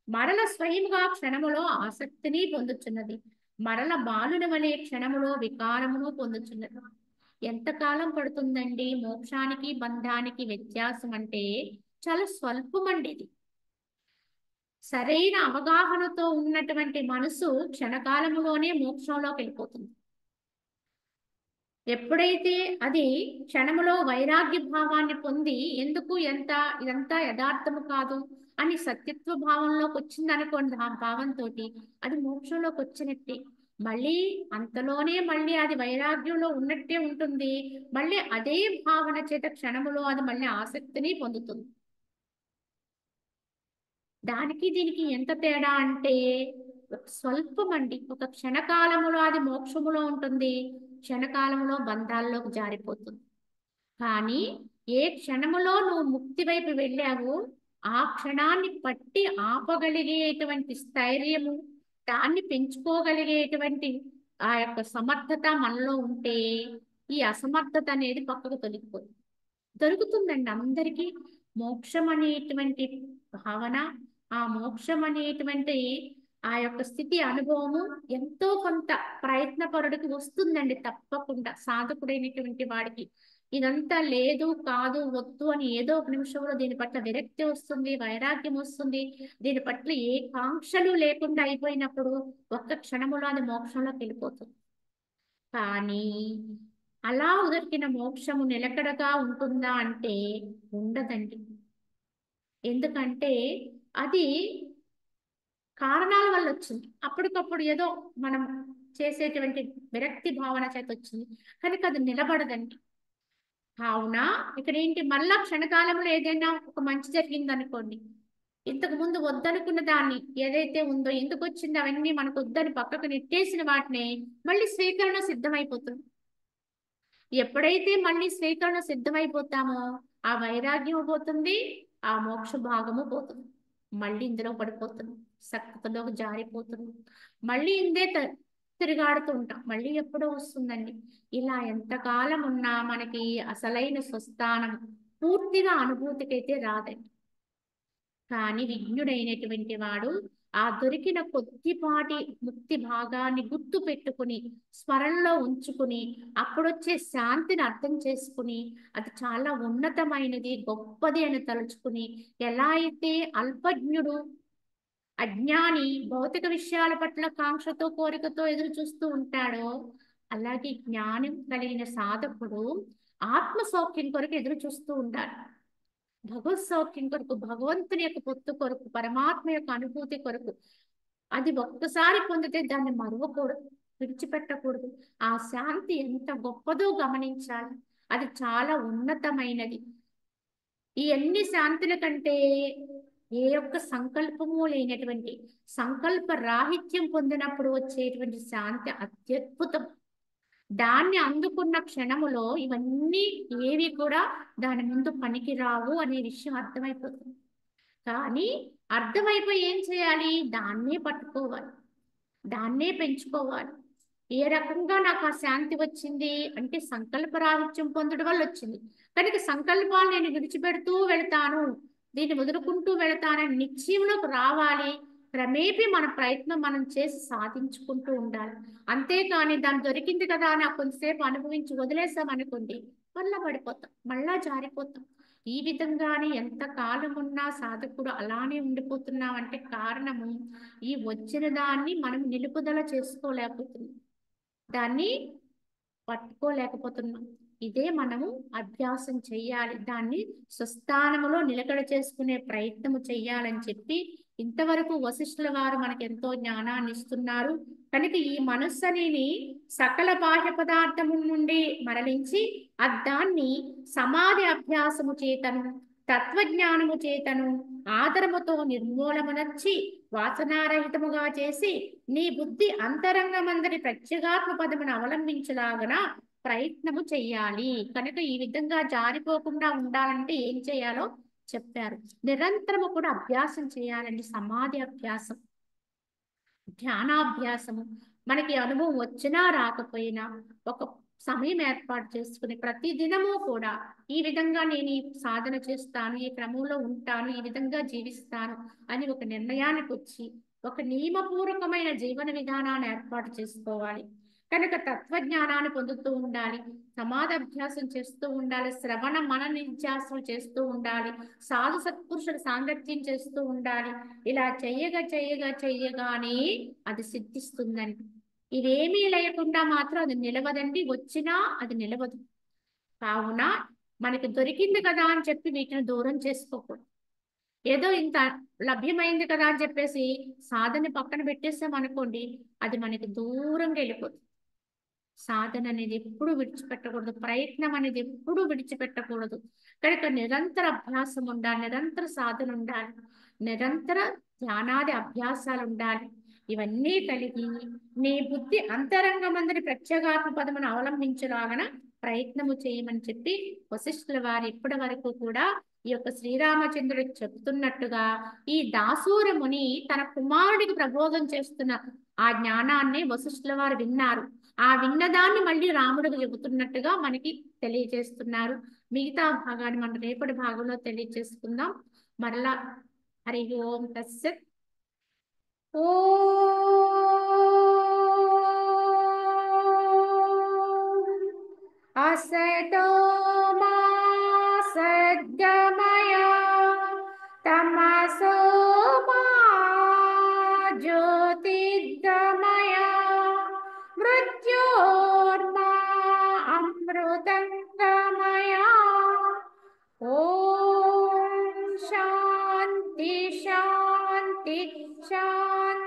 మరల స్వయముగా క్షణములో ఆసక్తిని పొందుతున్నది. మరల బాలుని వలె క్షణములో వికారమును పొందుతున్నది. ఎంతకాలం పడుతుందండి మోక్షానికి బంధానికి వ్యత్యాసం అంటే చాలా స్వల్పమండి ఇది. సరైన అవగాహనతో ఉన్నటువంటి మనసు క్షణకాలములోనే మోక్షంలోకి వెళ్ళిపోతుంది. ఎప్పుడైతే అది క్షణములో వైరాగ్య భావాన్ని పొంది ఎందుకు ఇదంతా యథార్థము కాదు అని సత్యత్వ భావంలోకి వచ్చింది అనుకోండి, ఆ భావంతో అది మోక్షంలోకి వచ్చినట్టే. మళ్ళీ అంతలోనే మళ్ళీ అది వైరాగ్యంలో ఉన్నట్టే ఉంటుంది. మళ్ళీ అదే భావన చేత క్షణములో అది మళ్ళీ ఆసక్తిని పొందుతుంది. దానికి దీనికి ఎంత తేడా అంటే స్వల్పమండి. ఒక క్షణకాలములో అది మోక్షములో ఉంటుంది, క్షణకాలంలో బంధాల్లోకి జారిపోతుంది. కానీ ఏ క్షణములో నువ్వు ముక్తి వైపు వెళ్ళావో ఆ క్షణాన్ని పట్టి ఆపగలిగేటువంటి స్థైర్యము, దాన్ని పెంచుకోగలిగేటువంటి ఆ యొక్క సమర్థత మనలో ఉంటే ఈ అసమర్థత అనేది పక్కకు తొలగిపోతుంది. దొరుకుతుందండి అందరికీ మోక్షం అనేటువంటి భావన. ఆ మోక్షం అనేటువంటి ఆ యొక్క స్థితి అనుభవము ఎంతో కొంత ప్రయత్నపరుడికి వస్తుందండి తప్పకుండా. సాధకుడైనటువంటి వాడికి ఇదంతా లేదు కాదు వద్దు అని ఏదో ఒక నిమిషంలో దీని పట్ల విరక్తి వస్తుంది, వైరాగ్యం వస్తుంది. దీని పట్ల ఏ కాంక్షలు లేకుండా అయిపోయినప్పుడు ఒక్క క్షణములో అది మోక్షంలోకి వెళ్ళిపోతుంది. కానీ అలా దొరికిన మోక్షము నిలకడగా ఉంటుందా అంటే ఉండదండి. ఎందుకంటే అది కారణాల వల్ల వచ్చింది. అప్పటికప్పుడు ఏదో మనం చేసేటువంటి విరక్తి భావన చేత వచ్చింది కనుక అది నిలబడదండి. కావున ఇక్కడ ఏంటి, మళ్ళా క్షణకాలంలో ఏదైనా ఒక మంచి జరిగింది అనుకోండి, ఇంతకు ముందు వద్దనుకున్న దాన్ని ఏదైతే ఉందో ఎందుకు వచ్చిందో అవన్నీ మనకు వద్దని పక్కకు నెట్టేసిన వాటిని మళ్ళీ స్వీకరణ సిద్ధమైపోతుంది. ఎప్పుడైతే మళ్ళీ స్వీకరణ సిద్ధమైపోతామో ఆ వైరాగ్యం పోతుంది, ఆ మోక్ష భాగము పోతుంది. మళ్ళీ ఇందులో పడిపోతుంది, సక్తలోకి జారిపోతుంది. మళ్ళీ ఇందే తిరిగాడుతూ ఉంటాం. మళ్ళీ ఎప్పుడో వస్తుందండి. ఇలా ఎంతకాలం ఉన్నా మనకి అసలైన స్వస్థానం పూర్తిగా అనుభూతికైతే రాదండి. కానీ విజ్ఞుడైనటువంటి వాడు ఆ దొరికిన కొద్దిపాటి ముక్తి భాగాన్ని గుర్తు పెట్టుకుని స్మరణలో ఉంచుకుని అప్పుడొచ్చే శాంతిని అర్థం చేసుకుని అది చాలా ఉన్నతమైనది గొప్పది అని తలుచుకుని ఎలా అయితే అల్పజ్ఞుడు అజ్ఞాని భౌతిక విషయాల పట్ల కాంక్షతో కోరికతో ఎదురు చూస్తూ ఉంటాడో అలాగే జ్ఞానం కలిగిన సాధకుడు ఆత్మ సౌఖ్యం కొరకు ఎదురు చూస్తూ ఉండాలి. భగవత్ సౌఖ్యం కొరకు, భగవంతుని యొక్క పొత్తు కొరకు, పరమాత్మ యొక్క అనుభూతి కొరకు. అది ఒక్కసారి పొందితే దాన్ని మరవకూడదు, విడిచిపెట్టకూడదు. ఆ శాంతి ఎంత గొప్పదో గమనించాలి. అది చాలా ఉన్నతమైనది. ఈ అన్ని శాంతుల కంటే ఏ యొక్క సంకల్పము లేనటువంటి సంకల్ప రాహిత్యం పొందినప్పుడు వచ్చేటువంటి శాంతి అత్యద్భుతం. దాన్ని అందుకున్న క్షణములో ఇవన్నీ ఏవి కూడా దాని ముందు పనికిరావు అనే విషయం అర్థమైపోతుంది. కానీ అర్థమైపోయి ఏం చేయాలి? దాన్నే పట్టుకోవాలి, దాన్నే పెంచుకోవాలి. ఏ రకంగా నాకు ఆ శాంతి వచ్చింది అంటే సంకల్ప రాహిత్యం పొందడం వల్ల వచ్చింది. కనుక సంకల్పాలు నేను విడిచిపెడుతూ వెళ్తాను, దీన్ని వదులుకుంటూ వెళ్తానని నిశ్చయంలోకి రావాలి. క్రమేపీ మన ప్రయత్నం మనం చేసి సాధించుకుంటూ ఉండాలి. అంతేకాని దాన్ని దొరికింది కదా అని కొంతసేపు అనుభవించి వదిలేసాం అనుకోండి, మళ్ళా పడిపోతాం, మళ్ళా జారిపోతాం. ఈ విధంగానే ఎంత కాలం ఉన్నా సాధకుడు అలానే ఉండిపోతున్నాం అంటే కారణము ఈ వచ్చిన దాన్ని మనం నిలుపుదల చేసుకోలేకపోతున్నాం, దాన్ని పట్టుకోలేకపోతున్నాం. ఇదే మనము అభ్యాసం చెయ్యాలి, దాన్ని స్వస్థానములో నిలకడ చేసుకునే ప్రయత్నము చెయ్యాలని చెప్పి ఇంతవరకు వశిష్ఠుల వారు మనకు ఎంతో జ్ఞానాన్ని ఇస్తున్నారు. కనుక ఈ మనస్సు అనేది సకల బాహ్య పదార్థము నుండి మరలించి దాన్ని సమాధి అభ్యాసము చేతను, తత్వజ్ఞానము చేతను ఆదరముతో నిర్మూలమునర్చి వాసనారహితముగా చేసి నీ బుద్ధి అంతరంగమందరి ప్రత్యేగాత్మ పదమును అవలంబించలాగన ప్రయత్నము చెయ్యాలి. కనుక ఈ విధంగా జారిపోకుండా ఉండాలంటే ఏం చేయాలో చెప్పారు. నిరంతరము కూడా అభ్యాసం చేయాలండి. సమాధి అభ్యాసం, ధ్యానాభ్యాసము. మనకి అనుభవం వచ్చినా రాకపోయినా ఒక సమయం ఏర్పాటు చేసుకుని ప్రతి దినము కూడా ఈ విధంగా నేను ఈ సాధన చేస్తాను, ఈ క్రమంలో ఉంటాను, ఈ విధంగా జీవిస్తాను అని ఒక నిర్ణయానికి వచ్చి ఒక నియమపూర్వకమైన జీవన విధానాన్ని ఏర్పాటు చేసుకోవాలి. కనుక తత్వజ్ఞానాన్ని పొందుతూ ఉండాలి, సమాధాభ్యాసం చేస్తూ ఉండాలి, శ్రవణ మన నిత్యాసలు చేస్తూ ఉండాలి, సాధు సత్పురుషుల సాంగత్యం చేస్తూ ఉండాలి. ఇలా చెయ్యగానే అది సిద్ధిస్తుందండి. ఇవేమీ లేకుండా మాత్రం అది నిలవదండి, వచ్చినా అది నిలవదు. కావున మనకి దొరికింది కదా అని చెప్పి వీటిని దూరం చేసుకోకూడదు. ఏదో ఇంత లభ్యమైంది కదా అని చెప్పేసి సాధన పక్కన పెట్టేస్తాం అనుకోండి, అది మనకి దూరంగా వెళ్ళిపోతుంది. సాధన అనేది ఎప్పుడు విడిచిపెట్టకూడదు, ప్రయత్నం అనేది ఎప్పుడు విడిచిపెట్టకూడదు. కనుక నిరంతర అభ్యాసం ఉండాలి, నిరంతర సాధన ఉండాలి, నిరంతర ధ్యానాది అభ్యాసాలు ఉండాలి. ఇవన్నీ కలిగి నీ బుద్ధి అంతరంగమందరి ప్రత్యేగాత్మ పదమును అవలంబించలాగన ప్రయత్నము చేయమని చెప్పి వశిష్ఠుల వారు ఇప్పటి వరకు కూడా ఈ యొక్క శ్రీరామచంద్రుడికి చెప్తున్నట్టుగా ఈ దాసూరముని తన కుమారుడికి ప్రబోధం చేస్తున్న ఆ జ్ఞానాన్ని వశిష్ఠుల వారు విన్నారు. ఆ విన్నదాన్ని మళ్ళీ రాముడికి చెబుతున్నట్టుగా మనకి తెలియజేస్తున్నారు. మిగతా భాగాన్ని మనం రేపటి భాగంలో తెలియజేసుకుందాం. మరలా హరి ఓం తస్సత్. असतो मा सद्गमय तमसो मा ज्योतिर्गमय मृत्योर्मा अमृतंगमय। ओम शांति शांति शांति।